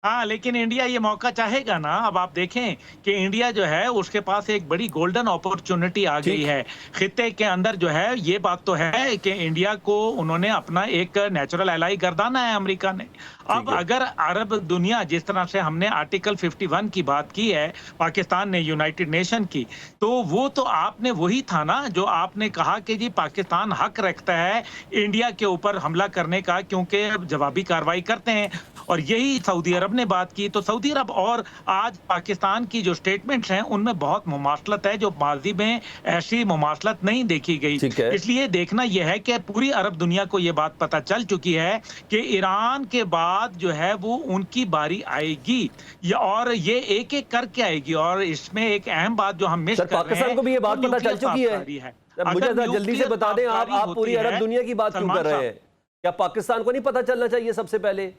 हाँ, लेकिन इंडिया ये मौका चाहेगा ना। अब आप देखें कि इंडिया जो है उसके पास एक बड़ी गोल्डन अपॉर्चुनिटी आ गई है खित्ते के अंदर जो है। ये बात तो है कि इंडिया को उन्होंने अपना एक नेचुरल एलाई गर्दाना है अमेरिका ने। अब अगर अरब दुनिया, जिस तरह से हमने आर्टिकल 51 की बात की है पाकिस्तान ने यूनाइटेड नेशन की, तो वो तो आपने वही था ना जो आपने कहा कि जी पाकिस्तान हक रखता है इंडिया के ऊपर हमला करने का क्योंकि जवाबी कार्रवाई करते हैं, और यही सऊदी अरब ने बात की। तो सऊदी अरब और आज पाकिस्तान की जो स्टेटमेंट्स हैं उनमें बहुत मुमासलत है जो माजी में ऐसी मुमासलत नहीं देखी गई। इसलिए देखना यह है कि पूरी अरब दुनिया को यह बात पता चल चुकी है कि ईरान के बाद जो है वो उनकी बारी आएगी और ये एक एक करके आएगी। और इसमें एक अहम बात जो हम मिस कर रहे हैं, पाकिस्तान को भी ये बात पता चल चुकी है। मुझे जल्दी से बता दें, आप पूरी अरब दुनिया की बात क्यों कर रहे हैं? क्या पाकिस्तान को नहीं पता चलना चाहिए सबसे पहले?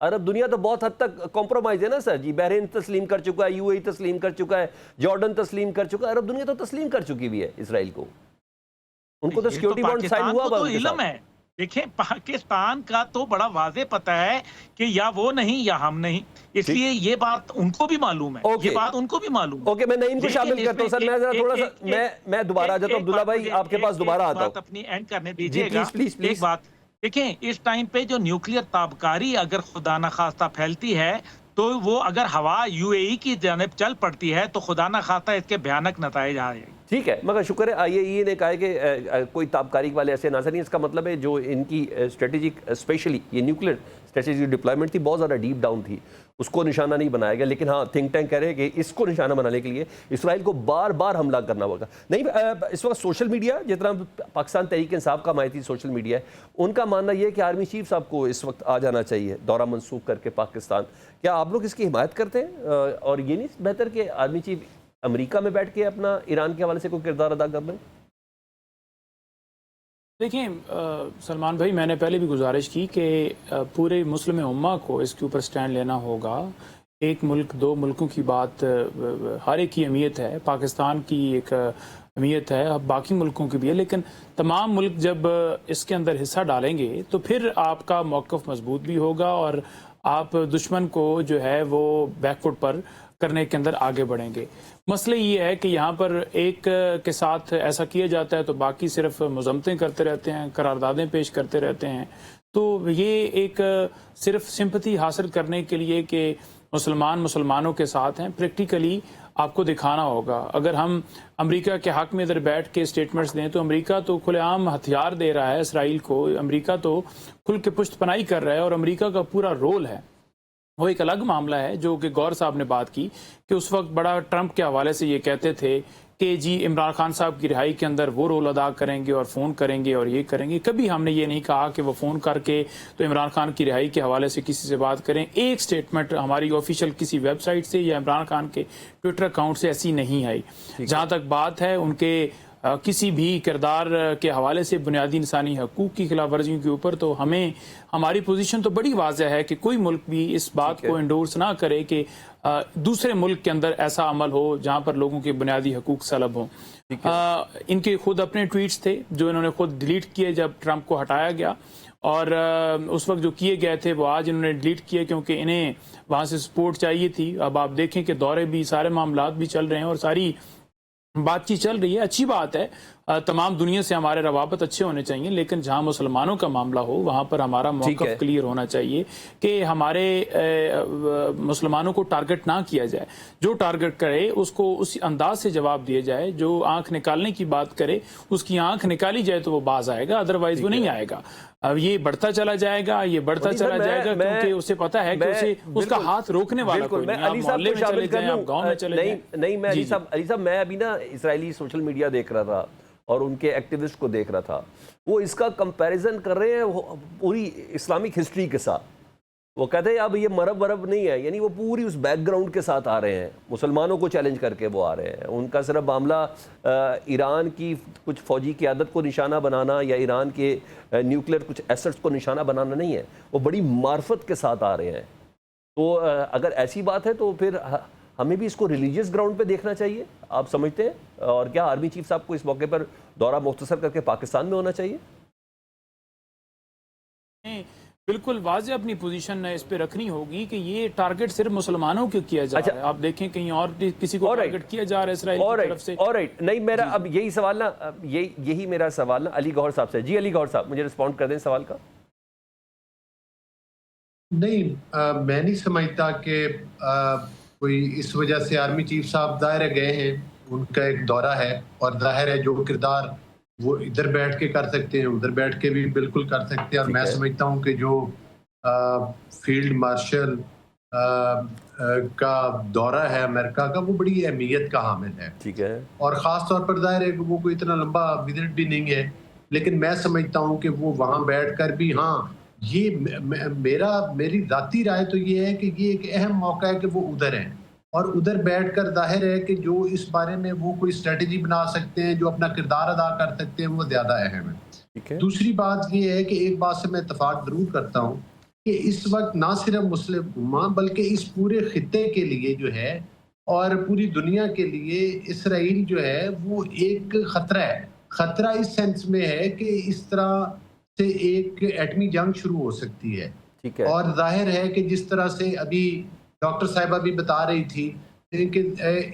अरब दुनिया तो बहुत हद तक कॉम्प्रोमाइज है ना सर जी। बहरीन तस्लीम कर चुका है, यूएई तस्लीम कर चुका है, जॉर्डन तस्लीम कर चुका है, अरब दुनिया तो तस्लीम कर चुकी भी है इसराइल को। उनको तो सिक्योरिटी बॉन्ड साइन हुआ तो इल्म है। देखिए पाकिस्तान का तो बड़ा वाजे पता है कि या वो नहीं या हम नहीं, इसलिए ये बात उनको भी मालूम है। ये बात उनको भी मालूम है। ओके, मैं नईम को शामिल करता हूं सर। मैं जरा थोड़ा सा मैं दोबारा आ जाता हूं अब्दुल्ला भाई, आपके पास दोबारा आता हूं। अपनी एंड करने दीजिएगा। प्लीज एक बात देखें, इस टाइम पे जो न्यूक्लियर ताबकारी अगर खुदा न खास्ता फैलती है तो वो अगर हवा यूएई की जानिब चल पड़ती है तो खुदा न खास्ता इसके भयानक नताइज आएंगे। ठीक है, मगर शुक्र है IAEA ने कहा है कि कोई ताबकारी वाले ऐसे ना नहीं। इसका मतलब है जो इनकी स्ट्रेटेजिक, स्पेशली ये न्यूक्लियर स्ट्रेटेजिक डिप्लॉयमेंट थी, बहुत ज़्यादा डीप डाउन थी, उसको निशाना नहीं बनाया गया। लेकिन हाँ, थिंक टैंक कह रहे हैं कि इसको निशाना बनाने के लिए इसराइल को बार बार हमला करना होगा। नहीं, इस वक्त सोशल मीडिया, जितना पाकिस्तान तहरीक इंसाफ का हमायती सोशल मीडिया है, उनका मानना यह है कि आर्मी चीफ साहब को इस वक्त आ जाना चाहिए दौरा मनसूख करके पाकिस्तान। क्या आप लोग इसकी हिमायत करते हैं? और ये नहीं बेहतर कि आर्मी चीफ अमेरिका में बैठ के अपना ईरान के हवाले से कोई किरदार अदा कर लें? देखिए सलमान भाई, मैंने पहले भी गुजारिश की कि पूरे मुस्लिम उम्मा को इसके ऊपर स्टैंड लेना होगा। एक मुल्क दो मुल्कों की बात हर एक की अहमियत है, पाकिस्तान की एक अहमियत है, अब बाकी मुल्कों की भी है, लेकिन तमाम मुल्क जब इसके अंदर हिस्सा डालेंगे तो फिर आपका मौक़िफ़ मजबूत भी होगा और आप दुश्मन को जो है वो बैकफुट पर करने के अंदर आगे बढ़ेंगे। मसले ये है कि यहाँ पर एक के साथ ऐसा किया जाता है तो बाकी सिर्फ मजम्मतें करते रहते हैं, करारदादें पेश करते रहते हैं। तो ये एक सिर्फ सिंपथी हासिल करने के लिए कि मुसलमानों के साथ हैं, प्रैक्टिकली आपको दिखाना होगा। अगर हम अमेरिका के हक में इधर बैठ के स्टेटमेंट्स दें तो अमेरिका तो खुलेआम हथियार दे रहा है इसराइल को, अमेरिका तो खुल के पुष्टपनाही कर रहा है और अमेरिका का पूरा रोल है वो एक अलग मामला है। जो कि गौर साहब ने बात की कि उस वक्त बड़ा ट्रंप के हवाले से ये कहते थे कि जी इमरान खान साहब की रिहाई के अंदर वो रोल अदा करेंगे और फ़ोन करेंगे और ये करेंगे। कभी हमने ये नहीं कहा कि वो फ़ोन करके तो इमरान खान की रिहाई के हवाले से किसी से बात करें। एक स्टेटमेंट हमारी ऑफिशियल किसी वेबसाइट से या इमरान खान के ट्विटर अकाउंट से ऐसी नहीं आई। जहाँ तक बात है उनके किसी भी किरदार के हवाले से बुनियादी इंसानी हकूक़ की खिलाफ वर्जियों के ऊपर, तो हमें हमारी पोजीशन तो बड़ी वाज़ह है कि कोई मुल्क भी इस बात को इंडोर्स ना करे कि दूसरे मुल्क के अंदर ऐसा अमल हो जहाँ पर लोगों के बुनियादी हकूक़ सलब हों। इनके खुद अपने ट्वीट्स थे जो इन्होंने खुद डिलीट किए जब ट्रंप को हटाया गया, और उस वक्त जो किए गए थे वो आज इन्होंने डिलीट किए क्योंकि इन्हें वहाँ से सपोर्ट चाहिए थी। अब आप देखें कि दौरे भी, सारे मामलात भी चल रहे हैं और सारी बातचीत चल रही है। अच्छी बात है, तमाम दुनिया से हमारे रवाबत अच्छे होने चाहिए, लेकिन जहां मुसलमानों का मामला हो वहां पर हमारा मौक़िफ़ क्लियर होना चाहिए कि हमारे मुसलमानों को टारगेट ना किया जाए। जो टारगेट करे उसको उसी अंदाज से जवाब दिया जाए। जो आंख निकालने की बात करे उसकी आंख निकाली जाए तो वो बाज आएगा, अदरवाइज वो नहीं आएगा। अब ये बढ़ता चला जाएगा, ये बढ़ता चला जाएगा क्योंकि उसे पता है कि उसे उसका हाथ रोकने वाला कोई नहीं। आप मोहल्ले में चले जाएं, आप गांव में चले जाएं। नहीं, मैं अली साहब मैं अभी ना इजरायली सोशल मीडिया देख रहा था और उनके एक्टिविस्ट को देख रहा था, वो इसका कंपैरिजन कर रहे हैं पूरी इस्लामिक हिस्ट्री के साथ। वो कहते हैं अब ये मरब नहीं है, यानी वो पूरी उस बैकग्राउंड के साथ आ रहे हैं, मुसलमानों को चैलेंज करके वो आ रहे हैं। उनका सिर्फ मामला ईरान की कुछ फौजी क़यादत को निशाना बनाना या ईरान के न्यूक्लियर कुछ एसेट्स को निशाना बनाना नहीं है, वो बड़ी मार्फत के साथ आ रहे हैं। तो अगर ऐसी बात है तो फिर हमें भी इसको रिलीजियस ग्राउंड पे देखना चाहिए, आप समझते हैं? और क्या आर्मी चीफ साहब को इस मौके पर दौरा मुख्तसर करके पाकिस्तान में होना चाहिए? बिल्कुल वाज़ेह अपनी पोजीशन इस पे रखनी होगी कि ये टारगेट सिर्फ मुसलमानों को किया जा रहा है। आप देखें कहीं और किसी को टारगेट किया जा रहा है इसराइल की तरफ से। ऑलराइट, नहीं मेरा अब यही सवाल ना, यही मेरा सवाल ना अली गौहर साहब से। जी अली गौहर साहब, मुझे रिस्पॉन्ड कर दें सवाल का। नहीं, मैं नहीं समझता कि कोई इस वजह से आर्मी चीफ साहब ज़ाहिर गए हैं, उनका एक दौरा है और जाहिर है जो किरदार वो इधर बैठ के कर सकते हैं उधर बैठ के भी बिल्कुल कर सकते हैं। और मैं समझता हूँ कि जो फील्ड मार्शल का दौरा है अमेरिका का वो बड़ी अहमियत का हामिल है। ठीक है। और ख़ास तौर पर जाहिर है कि वो कोई इतना लंबा विजिट भी नहीं है, लेकिन मैं समझता हूँ कि वो वहाँ बैठ कर भी, हाँ ये मेरी ज़ाती राय तो ये है कि ये एक अहम मौका है कि वो उधर हैं और उधर बैठकर जाहिर है कि जो इस बारे में वो कोई स्ट्रेटजी बना सकते हैं, जो अपना किरदार अदा कर सकते हैं, वो ज़्यादा अहम है। दूसरी बात ये है कि एक बात से मैं इत्तेफाक ज़रूर करता हूँ कि इस वक्त ना सिर्फ मुस्लिम उम्मा बल्कि इस पूरे खित्ते के लिए जो है और पूरी दुनिया के लिए इसराइल जो है वो एक ख़तरा है। ख़तरा इस सेंस में है कि इस तरह से एक एटमी जंग शुरू हो सकती है। ठीक है। और जाहिर है कि जिस तरह से अभी डॉक्टर साहिबा भी बता रही थी कि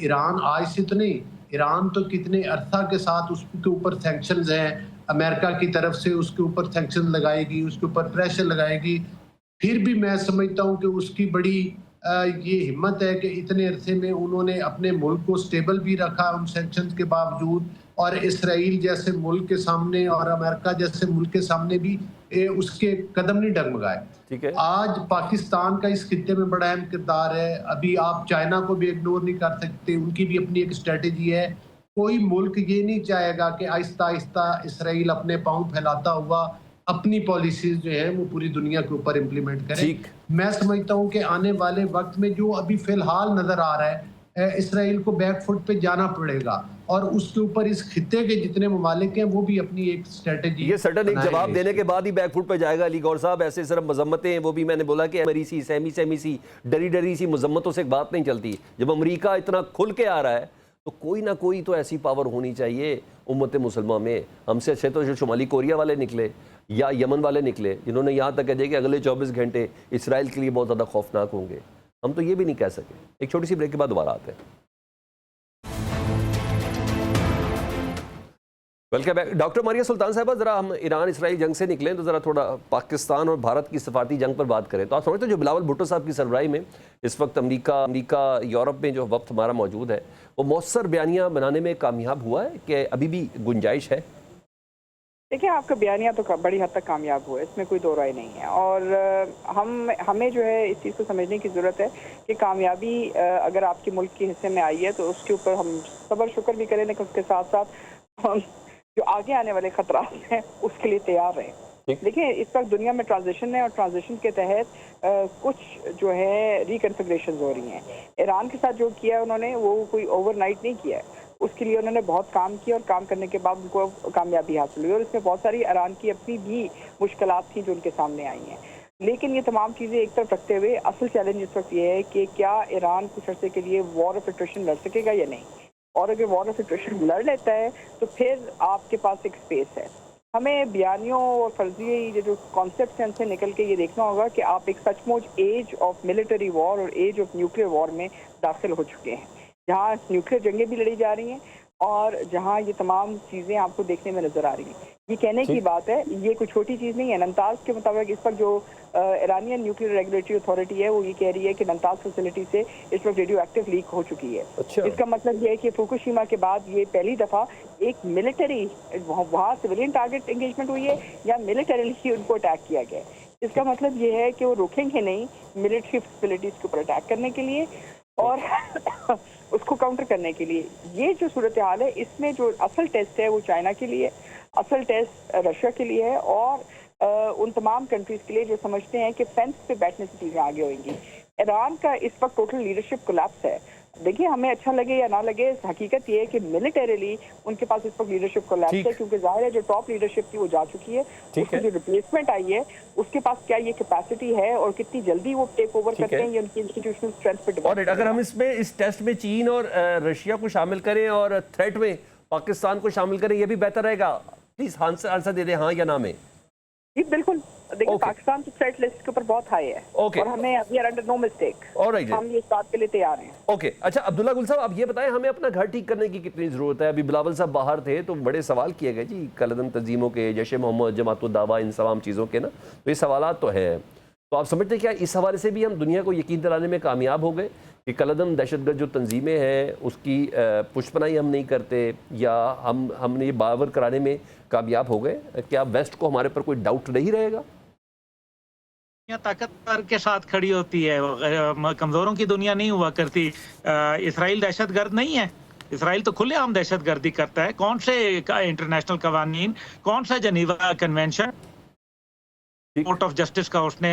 ईरान आज से तो नहीं, ईरान तो कितने अरसा के साथ उसके ऊपर सैंक्शंस हैं, अमेरिका की तरफ से उसके ऊपर सैंक्शन लगाएगी, उसके ऊपर प्रेशर लगाएगी। फिर भी मैं समझता हूँ कि उसकी बड़ी ये हिम्मत है कि इतने अरसे में उन्होंने अपने मुल्क को स्टेबल भी रखा उन सैंक्शंस के बावजूद, और इसराइल जैसे मुल्क के सामने और अमेरिका जैसे मुल्क के सामने भी उसके कदम नहीं डगमगाए। ठीक है। आज पाकिस्तान का इस खित्ते में बड़ा अहम किरदार है। अभी आप चाइना को भी इग्नोर नहीं कर सकते, उनकी भी अपनी एक स्ट्रेटेजी है। कोई मुल्क ये नहीं चाहेगा कि आहिस्ता आहिस्ता इसराइल अपने पांव फैलाता हुआ अपनी पॉलिसीज जो है वो पूरी दुनिया के ऊपर इम्प्लीमेंट करे। मैं समझता हूँ कि आने वाले वक्त में जो अभी फिलहाल नजर आ रहा है, इसराइल को बैकफुट पे जाना पड़ेगा और उसके ऊपर इस खित्ते के जितने ममालिक हैं वो भी अपनी एक स्ट्रेटेजी, ये सडन एक जवाब देने के बाद ही बैकफुट पे जाएगा अली गौर साहब। ऐसे सिर्फ मजम्मतें हैं, वो भी मैंने बोला कि मरी सी सहमी सी डरी सी मजम्मतों से बात नहीं चलती। जब अमेरिका इतना खुल के आ रहा है तो कोई ना कोई तो ऐसी पावर होनी चाहिए उम्मत मुसलमान में। हमसे अच्छे तो जो शुमाली कोरिया वाले निकले या यमन वाले निकले, जिन्होंने यहाँ तक कह दिया कि अगले 24 घंटे इसराइल के लिए बहुत ज़्यादा खौफनाक होंगे। हम तो ये भी नहीं कह सके। एक छोटी सी ब्रेक के बाद दोबारा आते हैं। वेलकम बैक डॉक्टर मारिया सुल्तान साहबा। जरा हम ईरान इसराइल जंग से निकलें तो जरा थोड़ा पाकिस्तान और भारत की सफारती जंग पर बात करें। तो आप समझते हैं जो बिलावल भुट्टो साहब की सरबराही में इस वक्त अमेरिका यूरोप में जो वक्त हमारा मौजूद है वो मौसर बयानियाँ बनाने में कामयाब हुआ है कि अभी भी गुंजाइश है? देखिए, आपका बयानिया तो बड़ी हद तक कामयाब हुआ है, इसमें कोई दो राय नहीं है। और हमें जो है इस चीज़ को समझने की ज़रूरत है कि कामयाबी अगर आपके मुल्क के हिस्से में आई है तो उसके ऊपर हम सब्र शुक्र भी करें, लेकिन उसके साथ साथ हम जो आगे आने वाले खतरात हैं उसके लिए तैयार रहें। देखिए, इस वक्त दुनिया में ट्रांजिशन है और ट्रांजिशन के तहत कुछ जो है रिकन्फिग्रेशन हो रही हैं। ईरान के साथ जो किया उन्होंने वो कोई ओवरनाइट नहीं किया है, उसके लिए उन्होंने बहुत काम किया और काम करने के बाद उनको कामयाबी हासिल हुई। और इसमें बहुत सारी ईरान की अपनी भी मुश्किलात थी जो उनके सामने आई हैं। लेकिन ये तमाम चीज़ें एक तरफ रखते हुए असल चैलेंज इस वक्त ये है कि क्या ईरान कुछ अर्से के लिए वॉर ऑफ एट्रिशन लड़ सकेगा या नहीं। और अगर वॉर ऑफ एट्रिशन लड़ लेता है तो फिर आपके पास एक स्पेस है। हमें बयानियों और फर्जी जो कॉन्सेप्ट हैं उनसे निकल के ये देखना होगा कि आप एक सचमुच एज ऑफ मिलिट्री वॉर और एज ऑफ न्यूक्लियर वॉर में दाखिल हो चुके हैं, जहाँ न्यूक्लियर जंगें भी लड़ी जा रही हैं और जहाँ ये तमाम चीज़ें आपको देखने में नजर आ रही हैं। ये कहने की बात है, ये कोई छोटी चीज़ नहीं है। नंताज के मुताबिक इस वक्त जो ईरानियन न्यूक्लियर रेगुलेटरी अथॉरिटी है वो ये कह रही है कि नंताज फैसिलिटी से इस वक्त रेडियो एक्टिव लीक हो चुकी है। अच्छा। इसका मतलब ये है कि फुकुशिमा के बाद ये पहली दफ़ा एक मिलिट्री वहाँ सिविलियन टारगेट एंगेजमेंट हुई है या मिलिटरीली उनको अटैक किया गया है। इसका मतलब ये है कि वो रुकेंगे नहीं मिलिट्री फैसिलिटीज़ के ऊपर अटैक करने के लिए और उसको काउंटर करने के लिए। ये जो सूरत हाल है, इसमें जो असल टेस्ट है वो चाइना के लिए, असल टेस्ट रशिया के लिए है और उन तमाम कंट्रीज के लिए जो समझते हैं कि फेंस पे बैठने से चीज़ें आगे होंगी। ईरान का इस वक्त टोटल लीडरशिप कोलैप्स है। देखिए, हमें अच्छा लगे या ना लगे, हकीकत ये है कि मिलिटरीली उनके पास इस वक्त लीडरशिप कोलैप्स है, क्योंकि जाहिर है जो टॉप लीडरशिप थी वो जा चुकी है। उसकी जो रिप्लेसमेंट आई है उसके पास क्या ये कैपेसिटी है और कितनी जल्दी वो टेक ओवर करते हैं, ये उनकी इंस्टीट्यूशनल स्ट्रेंथ पे डिपेंड। और अगर हम इसमें इस टेस्ट में चीन और रशिया को शामिल करें और थ्रेट में पाकिस्तान को शामिल करें, ये भी बेहतर रहेगा? प्लीज आंसर दे दें हाँ या ना में। जी बिल्कुल। देखिए, पाकिस्तान की थ्रेट लिस्ट के ऊपर बहुत हाई है और हमें we are under no mistake. हम ये इस बात के लिए तैयार हैं। ओके, अच्छा अब्दुल्ला गुल साहब, आप ये बताएं हमें अपना घर ठीक करने की कितनी जरूरत है? अभी बिलावल साहब बाहर थे तो बड़े सवाल किए गए जी कलदम तंजीमों के, जैश मोहम्मद, जमातुल दावा, इन तमाम चीज़ों के ना, तो ये सवालात तो है। तो आप समझते हैं क्या इस हवाले से भी हम दुनिया को यकीन दिलाने में कामयाब हो गए कि कलदम दहशतगर्द जो तंजीमें हैं उसकी पुष्पनाई हम नहीं करते या हमने ये बावर कराने में कामयाब हो गए? क्या वेस्ट को हमारे पर कोई डाउट नहीं रहेगा? ताकतवर के साथ खड़ी होती है, कमजोरों की दुनिया नहीं हुआ करती। इसराइल दहशतगर्द नहीं है। इसराइल तो खुलेआम दहशतगर्दी करता है। कौन से इंटरनेशनल कवानीन, कौन सा जनीवा कन्वेंशन, कोर्ट ऑफ जस्टिस का उसने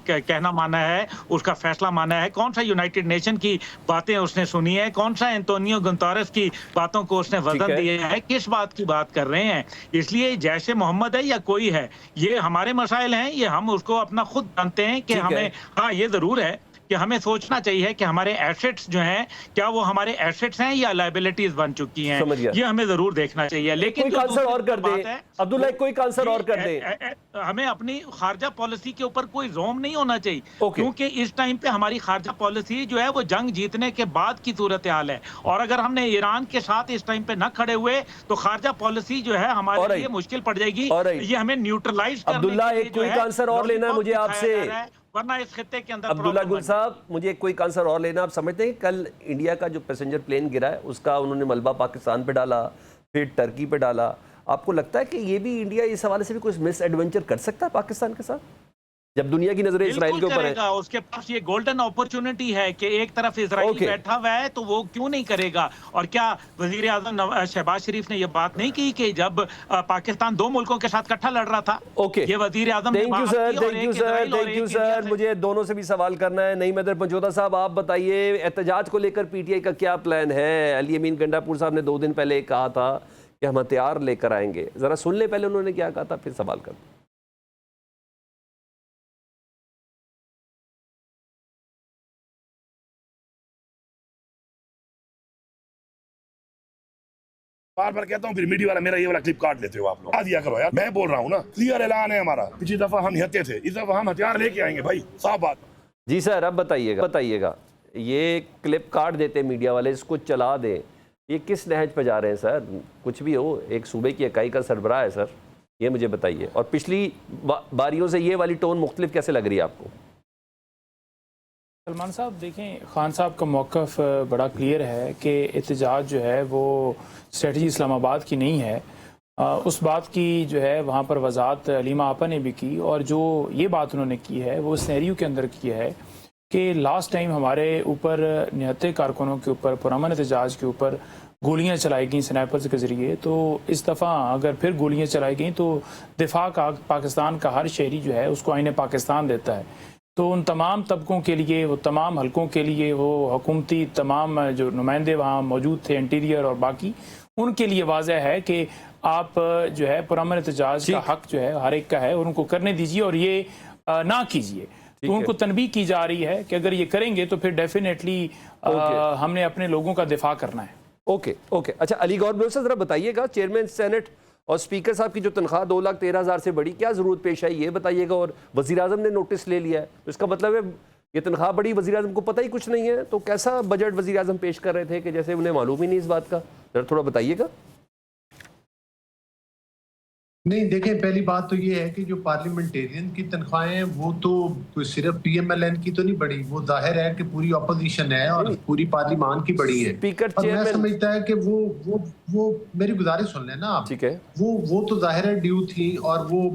कहना माना है, उसका फैसला माना है? कौन सा यूनाइटेड नेशन की बातें उसने सुनी है? कौन सा एंटोनियो गुंतारेस की बातों को उसने वजन दिया है? किस बात की बात कर रहे हैं? इसलिए जैसे मोहम्मद है या कोई है, ये हमारे मसाइल हैं, ये हम उसको अपना खुद जानते हैं कि हमें, हाँ ये जरूर है कि हमें सोचना चाहिए कि हमारे एसेट्स जो हैं क्या वो हमारे एसेट्स हैं या लायबिलिटीज बन चुकी हैं, ये हमें जरूर देखना चाहिए। लेकिन कोई आंसर और कर दे अब्दुल्ला, कोई आंसर और कर दे। हमें अपनी खारजा पॉलिसी के ऊपर कोई रोम नहीं होना चाहिए, क्योंकि इस टाइम पे हमारी खारजा पॉलिसी जो है वो जंग जीतने के बाद की सूरत हाल है। और अगर हमने ईरान के साथ इस टाइम पे न खड़े हुए तो खारजा पॉलिसी जो है हमारे लिए मुश्किल पड़ जाएगी। ये हमें न्यूट्रलाइज करने के लिए अब्दुल्ला, एक कोई आंसर और लेना है मुझे आपसे, वरना इस खित्ते के अंदर। अब्दुल्ला गुल साहब, मुझे कोई आंसर और लेना। आप समझते हैं कल इंडिया का जो पैसेंजर प्लेन गिरा है उसका उन्होंने मलबा पाकिस्तान पे डाला, फिर टर्की पे डाला। आपको लगता है कि ये भी इंडिया इस हवाले से भी कुछ मिस एडवेंचर कर सकता है पाकिस्तान के साथ, जब दुनिया की नजरें इसराइल के ऊपर है? उसके पास ये गोल्डन अपॉर्चुनिटी है कि एक तरफ इसराइल बैठा हुआ है तो वो क्यों नहीं करेगा। और क्या वजीर आजम शहबाज शरीफ ने ये बात नहीं की कि जब पाकिस्तान दो मुल्कों के साथ इकट्ठा लड़ रहा था? ये वजीर आजम ने बात की। Thank you sir. मुझे दोनों से भी सवाल करना है। नईम हैदर पंचोदा साहब, आप बताइए एहतजाज को लेकर पीटीआई का क्या प्लान है? अली अमीन गंडापुर साहब ने 2 दिन पहले कहा था कि हम हथियार लेकर आएंगे, जरा सुन ले पहले उन्होंने क्या कहा था, फिर सवाल कर। बार बार कहता हूँ, फिर मीडिया वाला मेरा ये वाला क्लिप काट लेते हो आप लोग। आ दिया करो यार, मैं बोल रहा हूँ ना, क्लियर ऐलान है हमारा। पिछली दफा हम निहत्ते थे, इस दफा हम हथियार लेके आएंगे भाई, साफ बात। जी सर, अब बताइएगा ये क्लिप काट देते मीडिया वाले, इसको चला दें ये किस नहज पर जा रहे हैं सर? कुछ भी हो, एक सूबे की इकाई का सरबराह है सर, ये मुझे बताइए। और पिछली बारियों से ये वाली टोन मुख्तलिफ कैसे लग रही है आपको? सलमान साहब देखें, खान साहब का मौक़िफ़ बड़ा क्लियर है कि एहतजाज जो है वो स्ट्रेटजी इस्लामाबाद की नहीं है। उस बात की जो है वहाँ पर वजाहत अलीमा आपा ने भी की, और जो ये बात उन्होंने की है वो सिनेरियो के अंदर की है कि लास्ट टाइम हमारे ऊपर निहत्ते कारकुनों के ऊपर पुरअमन एहतजाज के ऊपर गोलियां चलाई गई स्नाइपर्स के ज़रिए। तो इस दफ़ा अगर फिर गोलियां चलाई गई तो दिफा का पाकिस्तान का हर शहरी जो है उसको आईने पाकिस्तान देता है। तो उन तमाम तबकों के लिए, वो तमाम हलकों के लिए, वो हुकूमती तमाम जो नुमाइंदे वहाँ मौजूद थे इंटीरियर और बाकी, उनके लिए वाज़ह है कि आप जो है पुरअमन एहतजाज का हक जो है हर एक का है और उनको करने दीजिए और ये ना कीजिए। तो उनको तनबीह की जा रही है कि अगर ये करेंगे तो फिर डेफिनेटली हमने अपने लोगों का दिफा करना है। ओके। अच्छा, अली गौर से ज़रा बताइएगा, चेयरमैन सेनेट और स्पीकर साहब की जो तनख्वाह 2,13,000 से बढ़ी, क्या ज़रूरत पेश आई ये बताइएगा। और वज़ीर आज़म ने नोटिस ले लिया है, तो इसका मतलब है ये तनख्वाह बढ़ी, वज़ीर आज़म को पता ही कुछ नहीं है। तो कैसा बजट वज़ीर आज़म पेश कर रहे थे कि जैसे उन्हें मालूम ही नहीं इस बात का? ज़रा थोड़ा बताइएगा। नहीं, देखें, पहली बात तो ये है कि जो पार्लियामेंटेरियन की तनख्वाहें हैं वो तो कोई सिर्फ PMLN की तो नहीं बढ़ी, वो जाहिर है कि पूरी अपोजिशन है और पूरी पार्लियामान की बढ़ी है। स्पीकर और मैं चेयरमैन, समझता है कि वो मेरी गुजारिश सुन लेना आप। ठीक है, वो तो जाहिर है ड्यू थी और वो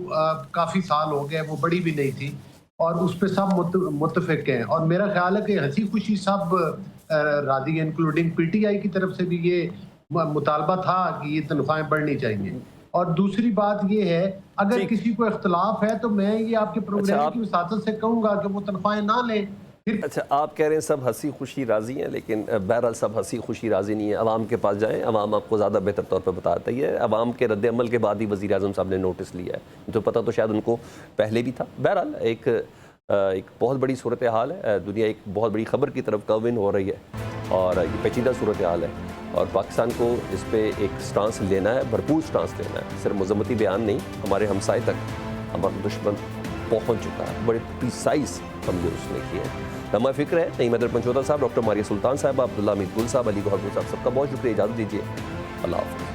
काफी साल हो गए, वो बड़ी भी नहीं थी और उस पर सब मुत्तफिक हैं। और मेरा ख्याल है कि हंसी खुशी सब राजी है, इंक्लूडिंग PTI की तरफ से भी ये मुतालबा था कि ये तनख्वाहें बढ़नी चाहिए। और दूसरी बात ये है, अगर किसी को इख्तलाफ है तो मैं ये आपके प्रोग्राम की वसातत से कहूंगा कि वो तनख्वाहें ना लें। अच्छा, आप कह रहे हैं सब हंसी खुशी राजी हैं, लेकिन बहरहाल सब हंसी खुशी राजी नहीं है। अवाम के पास जाएं, अवाम आपको ज़्यादा बेहतर तौर पर बताता ही है। अवाम के रद्द अमल के बाद ही वज़ीर आज़म साहब ने नोटिस लिया है, तो पता तो शायद उनको पहले भी था। बहरहाल एक बहुत बड़ी सूरत हाल है, दुनिया एक बहुत बड़ी खबर की तरफ कर्व इन हो रही है और ये पेचीदा सूरत हाल है और पाकिस्तान को इस पर एक स्टांस लेना है, भरपूर स्टांस लेना है। सिर्फ मजम्मती बयान नहीं, हमारे हमसाए तक हमारा दुश्मन पहुँच चुका है, बड़े प्रिसाइज हमले उसने किए हैं। लम्हा फ़िक्र है नईम हैदर पंचोदा साहब, डॉक्टर मारिया सुल्तान साहब, अब्दुल्ला हमीद गुल साहब, अली गौहर साहब, सबका बहुत शुक्रिया। इजाज़त दीजिए, अल्लाह हाफ़िज़।